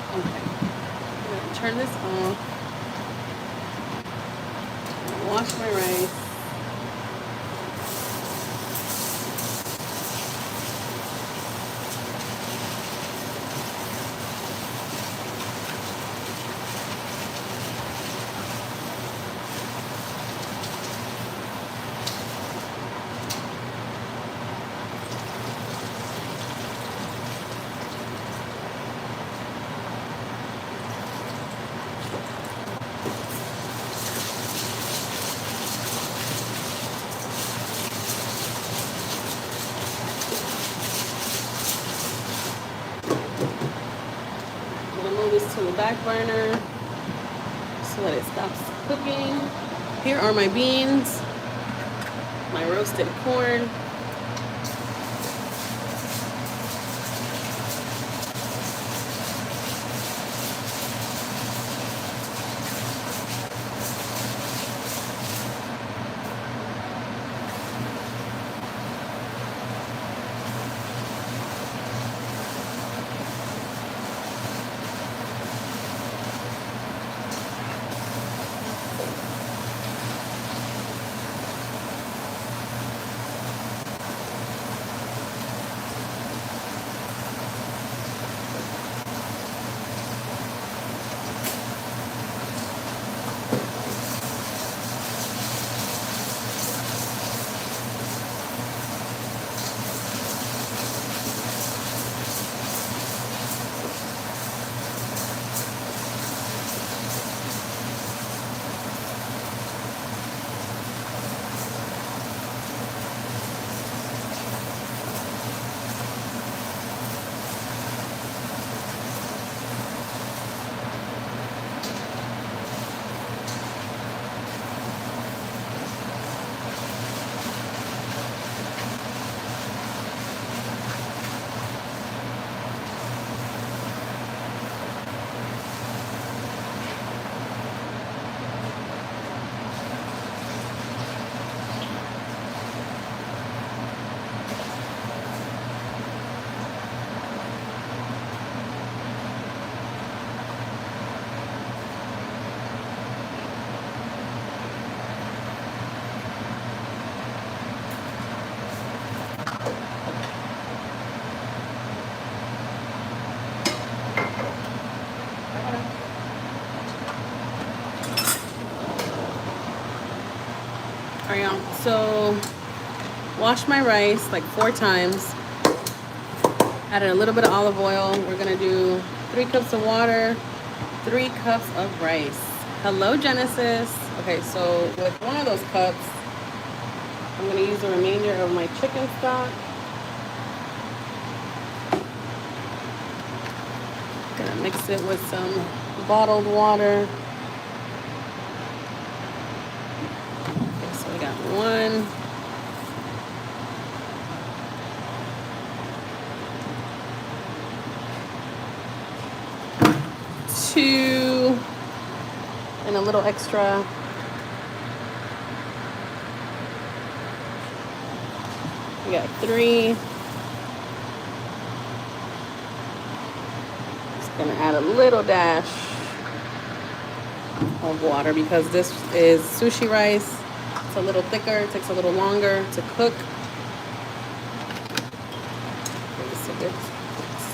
Okay, I'm gonna turn this off. I'm gonna wash my rice. I'm gonna move this to the back burner so that it stops cooking. Here are my beans, my roasted corn. All right, y'all. So Washed my rice like 4 times. Added a little bit of olive oil. We're gonna do 3 cups of water, 3 cups of rice. Hello, Genesis. Okay, so with one of those cups, I'm gonna use the remainder of my chicken stock. Gonna mix it with some bottled water. Okay, so we got 1. 2, and a little extra. We got 3. Just gonna add a little dash of water because this is sushi rice. It's a little thicker, it takes a little longer to cook. Just a bit.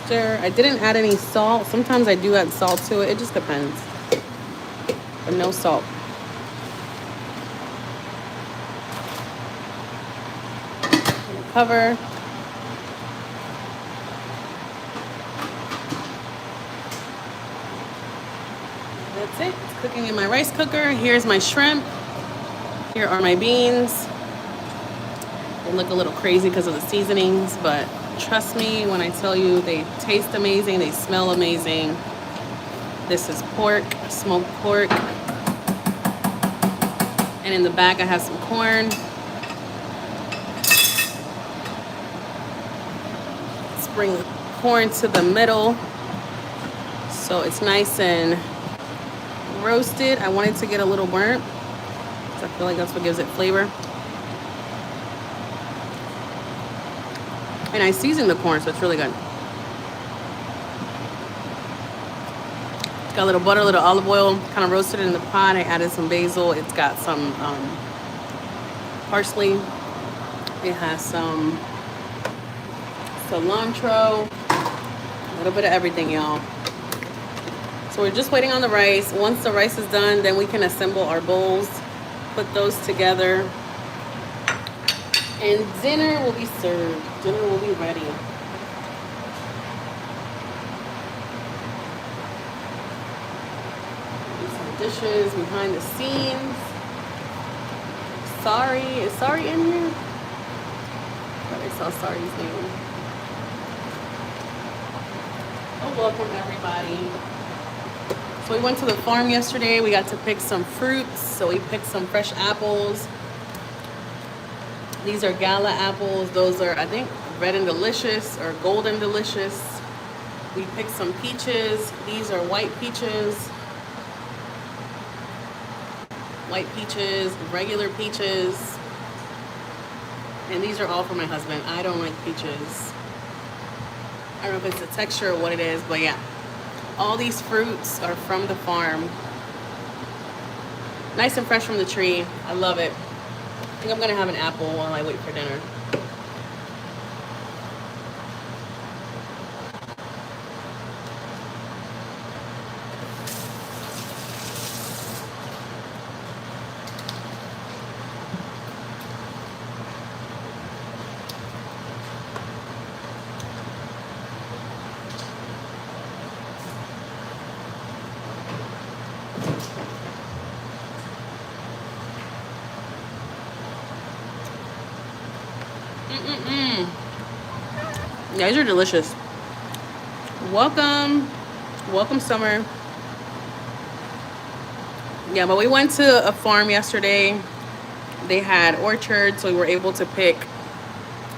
Stir. I didn't add any salt. Sometimes I do add salt to it. It just depends. But no salt. Cover. That's it. It's cooking in my rice cooker. Here's my shrimp. Here are my beans. They look a little crazy because of the seasonings, but trust me when I tell you they taste amazing, they smell amazing. This is pork, smoked pork. And in the back I have some corn. Let's bring the corn to the middle so it's nice and roasted. I want it to get a little burnt because I feel like that's what gives it flavor. And I seasoned the corn, so it's really good. Got a little butter, a little olive oil, kind of roasted it in the pot. I added some basil. It's got some parsley. It has some cilantro. A little bit of everything, y'all. So we're just waiting on the rice. Once the rice is done, then we can assemble our bowls, put those together, and dinner will be served. Dinner will be ready. Some dishes behind the scenes. Sorry, is Sorry in here? I thought I saw Sorry's name. Oh, welcome everybody. So we went to the farm yesterday. We got to pick some fruits. So we picked some fresh apples. These are gala apples. Those are, I think, red and delicious or golden delicious. We picked some peaches. These are white peaches. White peaches, regular peaches. And these are all for my husband. I don't like peaches. I don't know if it's the texture or what it is, but yeah. All these fruits are from the farm. Nice and fresh from the tree. I love it. I think I'm gonna have an apple while I wait for dinner. Yeah, these are delicious. Welcome. Welcome, Summer. Yeah, but we went to a farm yesterday. They had orchards, so we were able to pick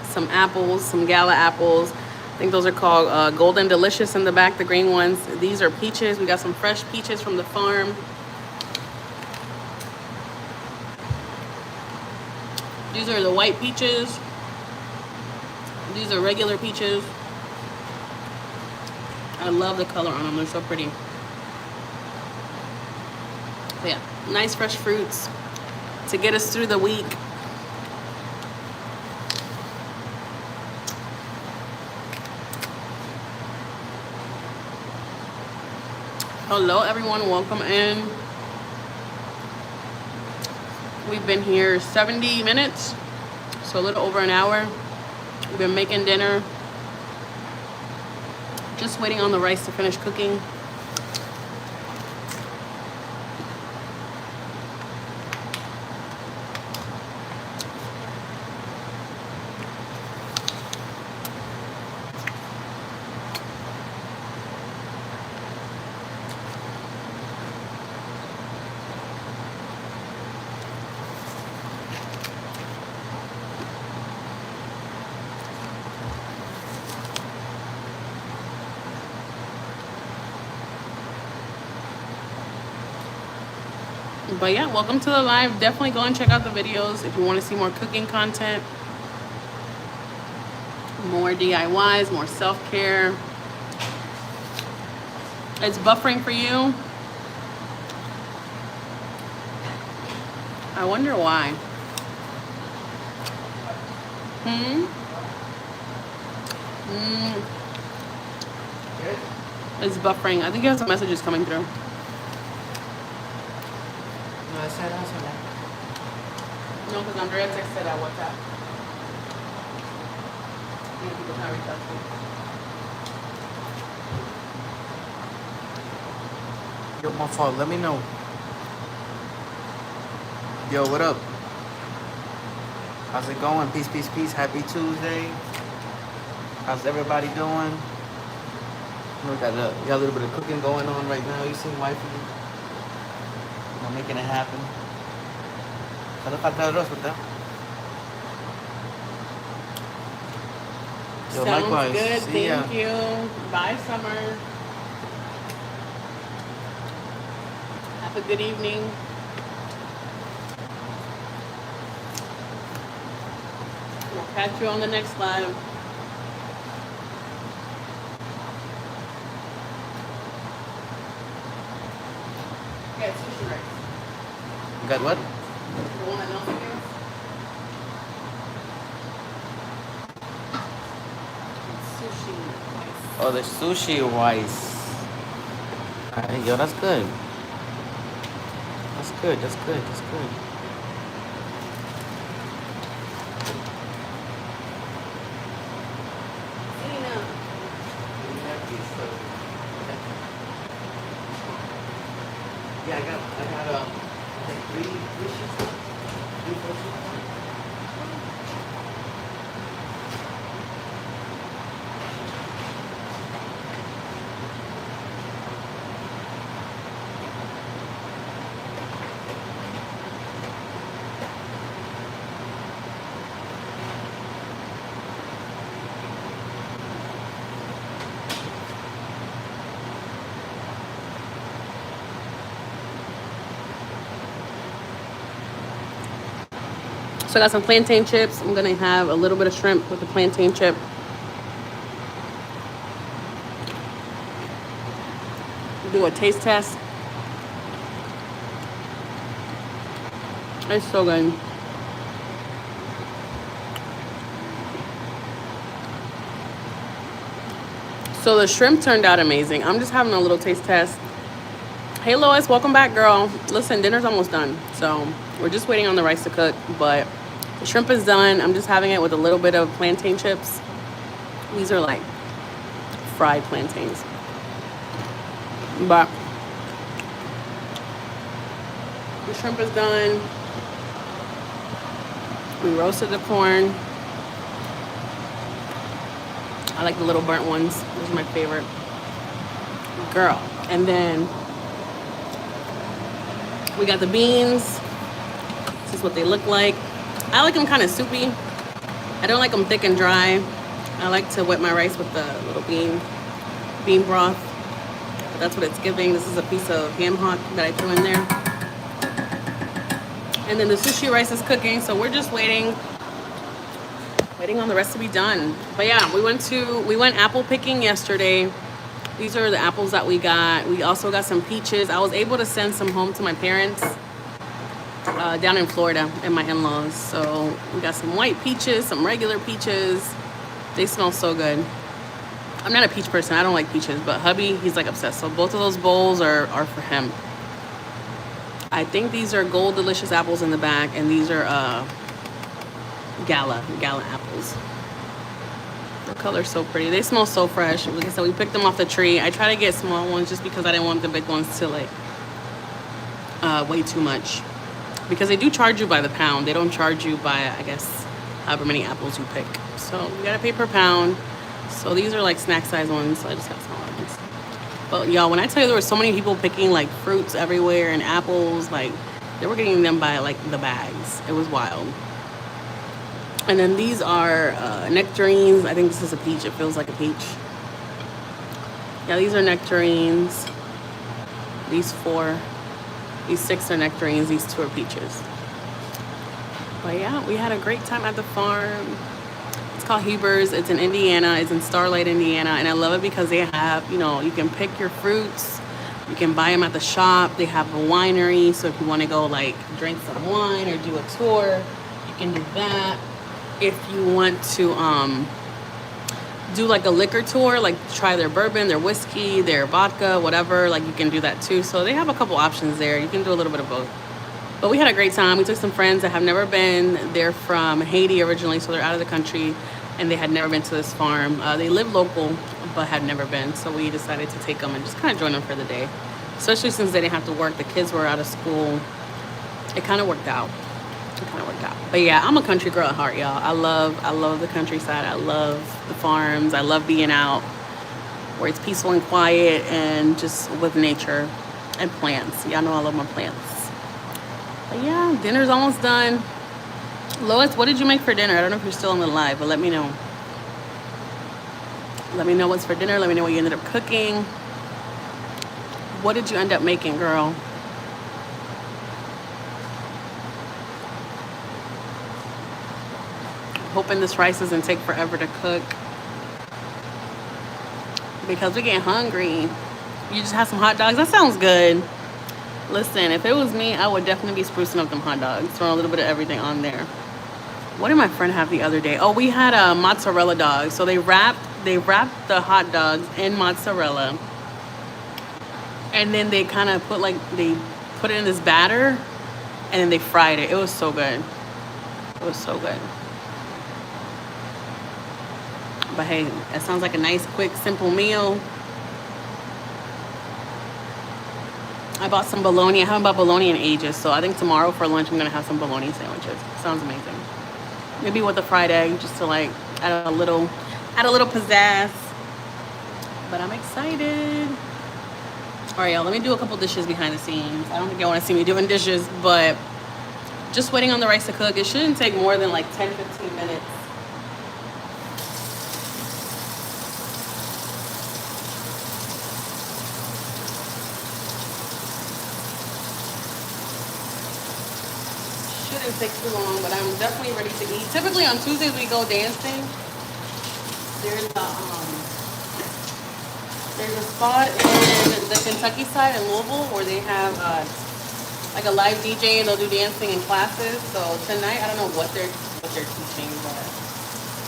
some apples, some gala apples. I think those are called Golden Delicious in the back, the green ones. These are peaches. We got some fresh peaches from the farm. These are the white peaches. These are regular peaches. I love the color on them. They're so pretty. But yeah, nice fresh fruits to get us through the week. Hello everyone, welcome in. We've been here 70 minutes. So a little over an hour. We've been making dinner. Just waiting on the rice to finish cooking. But yeah, welcome to the live. Definitely go and check out the videos if you want to see more cooking content, more DIYs, more self-care. It's buffering for you. I wonder why. It's buffering. I think you have some messages coming through. No, because Andrea texted at WhatsApp. People can't reach out to me. Yo, my fault. Let me know. Yo, what up? How's it going? Peace, peace, peace. Happy Tuesday. How's everybody doing? We got a little bit of cooking going on right now. You see wifey? You know, making it happen. Solo falta el arroz, ¿verdad? Yo, Sounds likewise. good. See ya. Thank you. Bye, Summer. Have a good evening. We'll catch you on the next live. Yeah, it's sushi rice. You got what? The one that Nelson gave us? It's sushi rice. Oh, the sushi rice. Alright, yo, that's good. That's good, that's good, that's good. Yeah, I got like three sheets. Three, 4 sheets. So I got some plantain chips. I'm gonna have a little bit of shrimp with the plantain chip. Do a taste test. It's so good. So the shrimp turned out amazing. I'm just having a little taste test. Hey Lois, welcome back, girl. Listen, dinner's almost done. So we're just waiting on the rice to cook, but the shrimp is done. I'm just having it with a little bit of plantain chips. These are like fried plantains. But the shrimp is done. We roasted the corn. I like the little burnt ones. Those are my favorite. Girl. And then we got the beans. This is what they look like. I like them kind of soupy. I don't like them thick and dry. I like to wet my rice with the little bean broth. But that's what it's giving. This is a piece of ham hock that I threw in there. And then the sushi rice is cooking, so we're just waiting on the rest to be done. But yeah, we went apple picking yesterday. These are the apples that we got. We also got some peaches. I was able to send some home to my parents down in Florida and my in-laws. So we got some white peaches, some regular peaches. They smell so good. I'm not a peach person. I don't like peaches, but hubby, he's like obsessed. So both of those bowls are for him. I think these are Gold Delicious apples in the back, and these are gala apples. The color's so pretty. They smell so fresh. Like I said, we picked them off the tree. I try to get small ones just because I didn't want the big ones to like weigh too much. Because they do charge you by the pound. They don't charge you by, I guess, however many apples you pick. So you gotta pay per pound. So these are like snack size ones. So I just got smaller ones. But y'all, when I tell you there were so many people picking like fruits everywhere and apples, like they were getting them by like the bags. It was wild. And then these are nectarines. I think this is a peach. It feels like a peach. Yeah, these are nectarines. These 4. These 6 are nectarines. These 2 are peaches. But yeah, we had a great time at the farm. It's called Huber's. It's in Indiana. It's in Starlight, Indiana. And I love it because they have, you know, you can pick your fruits. You can buy them at the shop. They have a winery. So if you want to go like drink some wine or do a tour, you can do that. If you want to do like a liquor tour, like try their bourbon, their whiskey, their vodka, whatever, like you can do that too. So they have a couple options there. You can do a little bit of both. But we had a great time. We took some friends that have never been. They're from Haiti originally, so they're out of the country, and they had never been to this farm. They live local, but had never been. So we decided to take them and just kind of join them for the day, especially since they didn't have to work. The kids were out of school. It kind of worked out. But yeah, I'm a country girl at heart, y'all. I love the countryside. I love the farms. I love being out where it's peaceful and quiet and just with nature and plants. Y'all know I love my plants. But yeah, dinner's almost done. Lois, what did you make for dinner? I don't know if you're still on the live, but let me know. Let me know what's for dinner. Let me know what you ended up cooking. What did you end up making, girl? Hoping this rice doesn't take forever to cook because we're getting hungry. You just have some hot dogs. That sounds good. Listen, if it was me, I would definitely be sprucing up them hot dogs, throwing a little bit of everything on there. What did my friend have the other day? Oh, we had a mozzarella dog. So they wrapped the hot dogs in mozzarella, and then they kind of they put it in this batter, and then they fried it. It was so good. It was so good. But hey, that sounds like a nice, quick, simple meal. I bought some bologna. I haven't bought bologna in ages, so I think tomorrow for lunch I'm gonna have some bologna sandwiches. Sounds amazing. Maybe with a fried egg, just to like add a little pizzazz. But I'm excited. All right, y'all. Let me do a couple dishes behind the scenes. I don't think y'all want to see me doing dishes, but just waiting on the rice to cook. It shouldn't take more than like 10-15 minutes. Shouldn't take too long, but I'm definitely ready to eat. Typically on Tuesdays we go dancing. There's a spot in the Kentucky side in Louisville where they have like a live DJ and they'll do dancing in classes. So tonight I don't know what they're teaching, but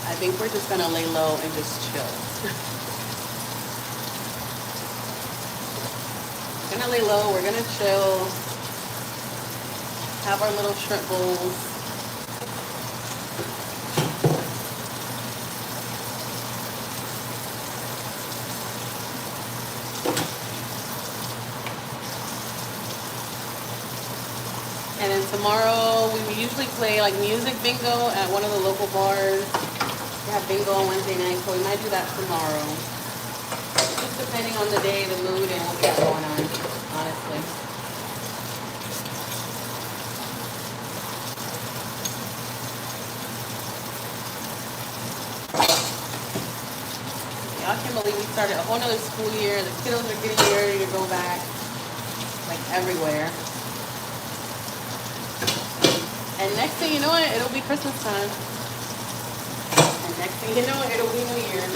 I think we're just gonna lay low and just chill. We're gonna lay low. We're gonna chill. Have our little shrimp bowls. And then tomorrow we usually play like music bingo at one of the local bars. We have bingo on Wednesday night, so we might do that tomorrow. Just depending on the day, the mood, and what we got going on, honestly. I can't believe we started a whole nother school year. The kiddos are getting ready to go back, like everywhere. And next thing you know it, it'll be Christmas time. And next thing you know it, it'll be New Year's.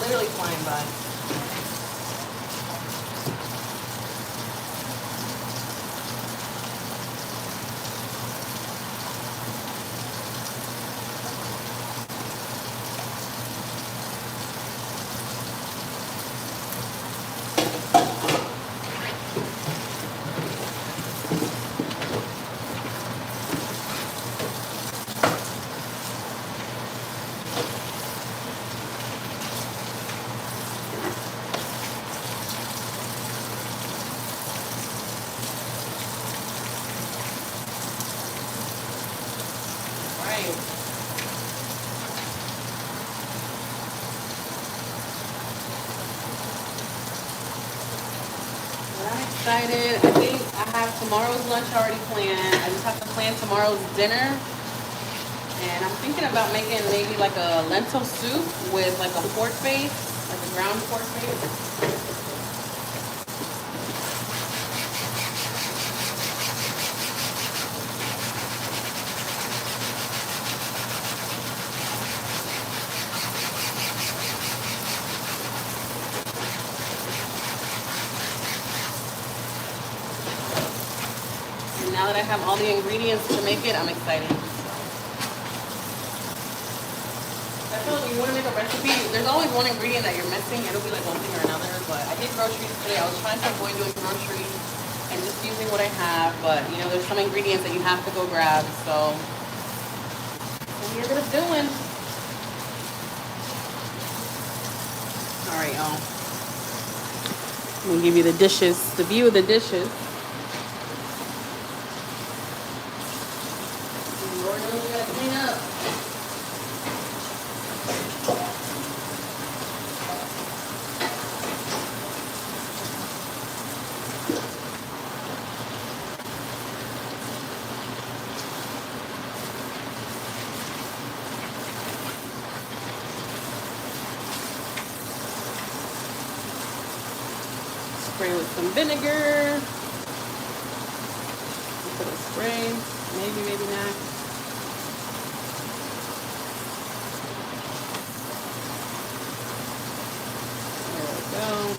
Literally flying by. excited. I'm excited. I think I have tomorrow's lunch already planned. I just have to plan tomorrow's dinner. And I'm thinking about making maybe like a lentil soup with like a pork base, like a ground pork base. And now that I have all the ingredients to make it, I'm excited. I feel like when you want to make a recipe, there's always one ingredient that you're missing. It'll be like one thing or another. But I did groceries today. I was trying to avoid doing groceries and just using what I have. But you know, there's some ingredients that you have to go grab. So what we ended up doing. All right, y'all. I'm gonna give you the dishes, the view of the dishes. Lord knows we gotta clean up. Spray with some vinegar. Put a spray, maybe not. There we go.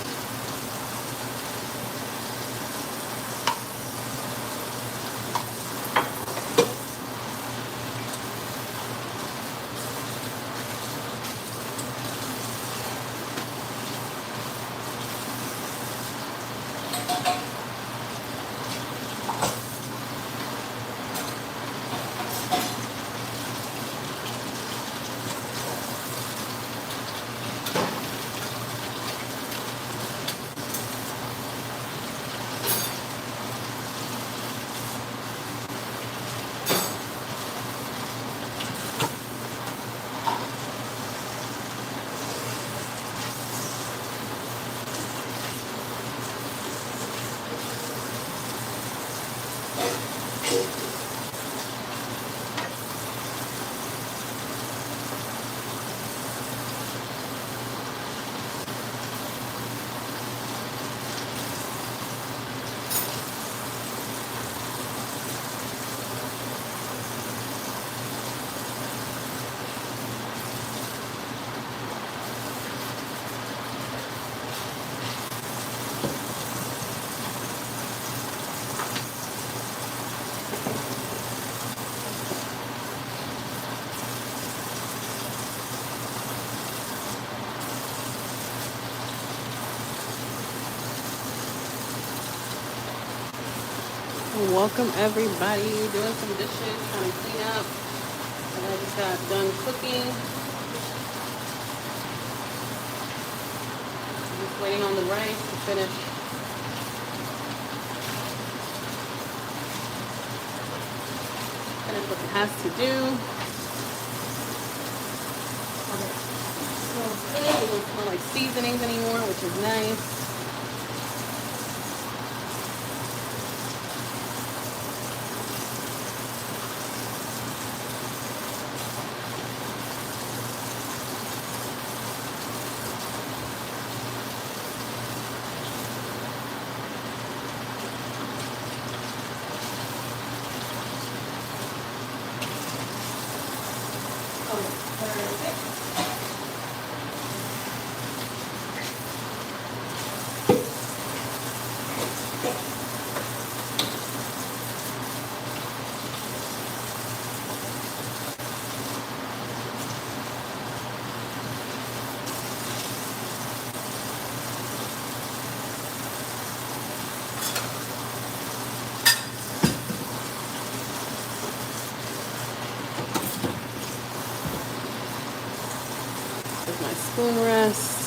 Welcome everybody, doing some dishes, trying to clean up. And I just got done cooking. Just waiting on the rice to finish. Finish what it has to do. Okay. So it doesn't smell like seasonings anymore, which is nice. My spoon rest.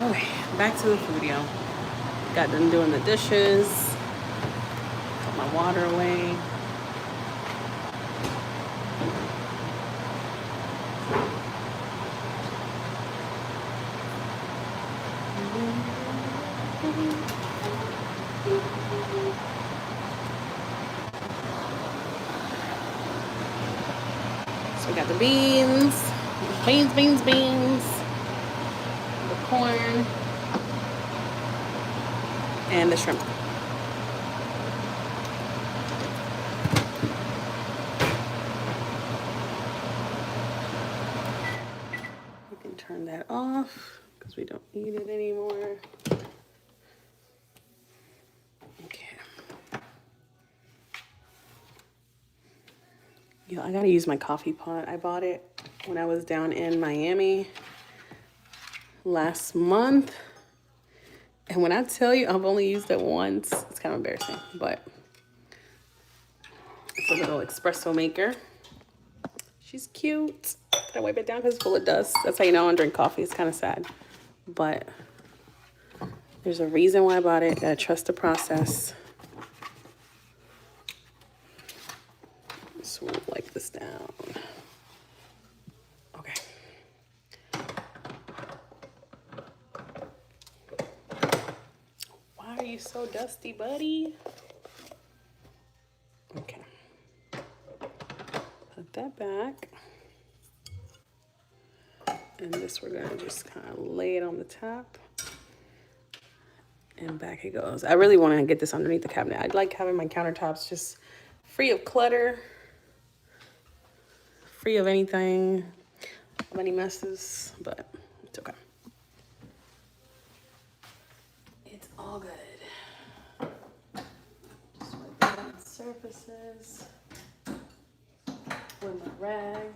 Okay, back to the food, y'all. Got done doing the dishes. Put my water away. So we got the beans, beans, the corn, and the shrimp. We can turn that off because we don't need it anymore. Okay. Yo, I gotta use my coffee pot. I bought it when I was down in Miami last month. And when I tell you I've only used it once, it's kind of embarrassing, but it's a little espresso maker. She's cute. I wipe it down because it's full of dust. That's how you know I don't drink coffee. It's kind of sad, but there's a reason why I bought it. Gotta trust the process. So we'll wipe this down. Okay. Why are you so dusty, buddy? Okay. Put that back. And this we're gonna just kind of lay it on the top. And back it goes. I really want to get this underneath the cabinet. I'd like having my countertops just free of clutter, free of anything, of any messes, but it's okay. It's all good. Just wipe down the surfaces with my rag.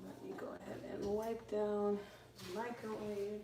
Let me go ahead and wipe down the microwave.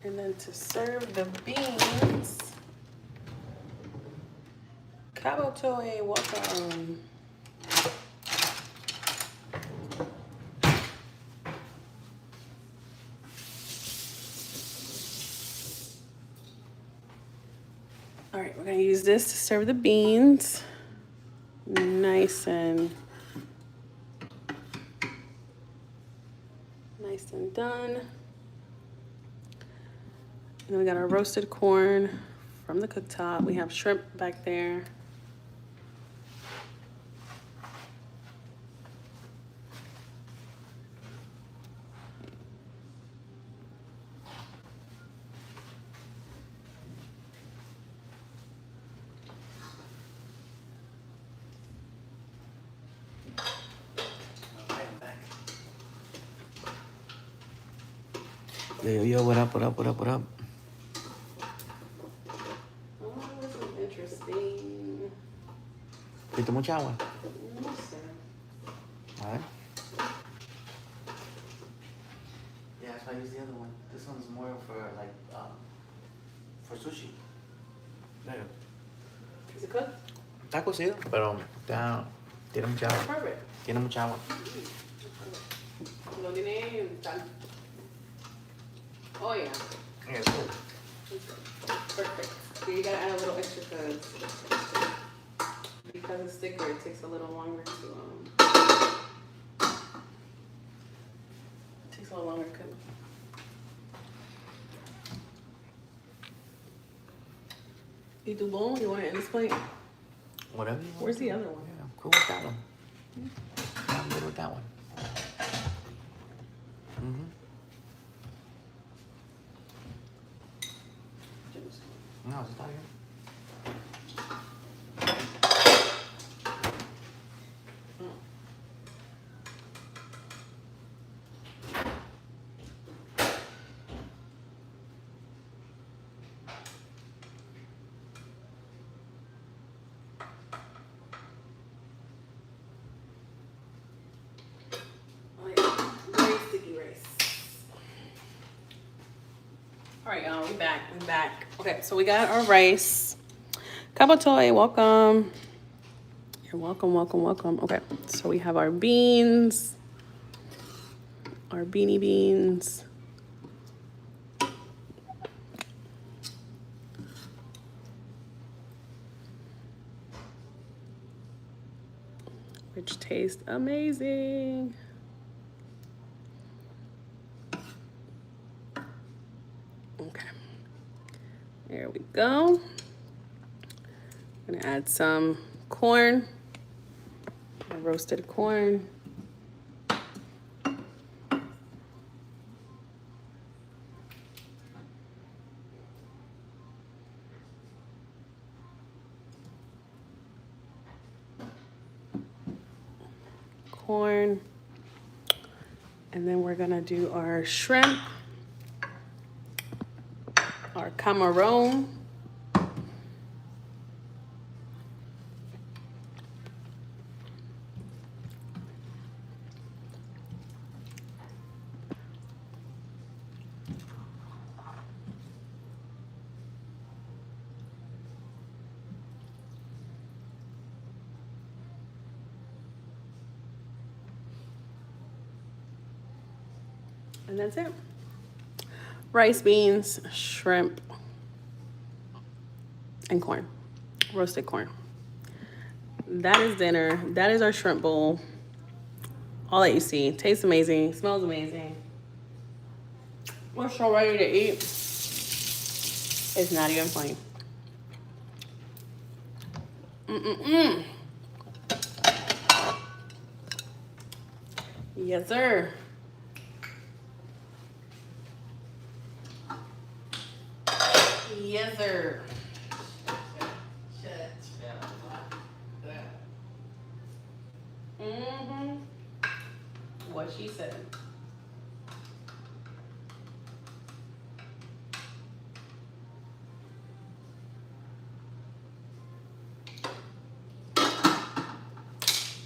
And then to serve the beans, Cabo Toe, welcome. All right, we're gonna use this to serve the beans. Nice and done. And then we got our roasted corn from the cooktop. We have shrimp back there. Yo, what up? Oh, this is interesting. ¿Viste mucha agua? No sé. A ver. Yeah, that's why I use the other one. This one's more for like for sushi. There. Is it cooked? Está cocido, pero tiene mucha agua. Perfect. Tiene mucha agua. No tiene tal. Oh yeah. Yeah, it's good. Perfect. So you gotta add a little extra because it's thicker, it takes a little longer to cook. You do both? You want it in this plate? Whatever you want. Where's the other one? Yeah, I'm cool with that one. I'm good with that one. No, está bien. Oh yeah, very sticky rice. All right, y'all, we back. Okay, so we got our rice. Kabatoy, welcome. You're welcome. Okay, so we have our beans, our beanie beans. Which taste amazing. Okay, there we go. I'm gonna add some corn, roasted corn. Corn. And then we're gonna do our shrimp, our camarón. And that's it. Rice, beans, shrimp, and corn. Roasted corn. That is dinner. That is our shrimp bowl. All that you see. Tastes amazing. Smells amazing. We're so ready to eat. It's not even funny. Yes, sir. Yes, sir. Mm-hmm. What she said.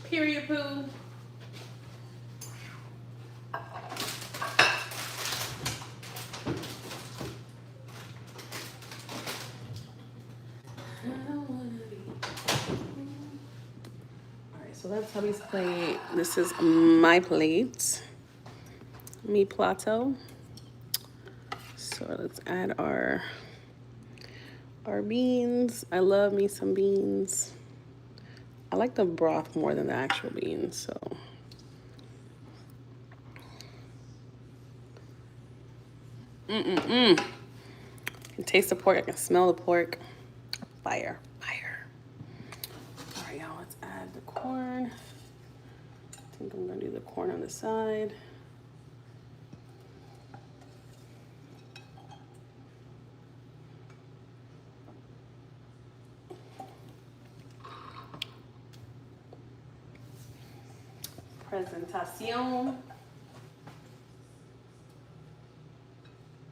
Period, poo. So that's hubby's plate. This is my plate. Mi plato. So let's add our beans. I love me some beans. I like the broth more than the actual beans, so. I can taste the pork, I can smell the pork. Fire. All right, y'all, let's add the corn. I think I'm gonna do the corn on the side. Presentación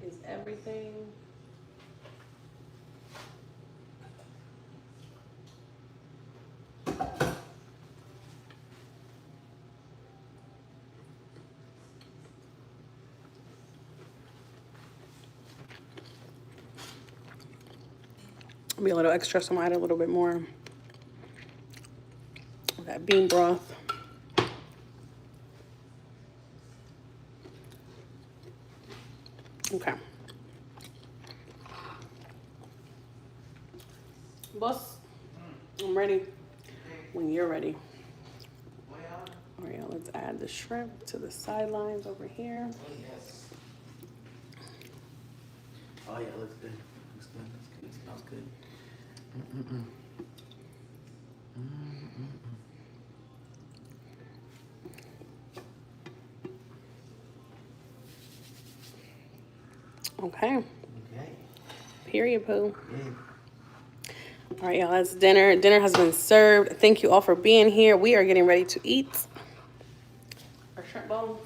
is everything. Be a little extra, so I'm gonna add a little bit more of that bean broth. Okay. Boss, I'm ready when you're ready. All right, y'all, let's add the shrimp to the sidelines over here. Oh, yes. Oh, yeah, looks good. Looks good. It smells good. Okay. Okay. Period, poo. Yeah. All right, y'all, that's dinner. Dinner has been served. Thank you all for being here. We are getting ready to eat our shrimp bowl.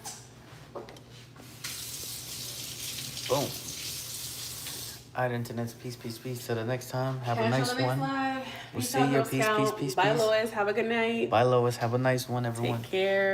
Boom. All right, internets. Peace, peace, peace. Till the next time. Have a Catch nice on the next one. live. We'll Peace see out, you. Girl Peace, Scout. peace, peace, Bye, peace. Lois. Have a good night. Bye, Lois. Have a nice one, everyone. Take care.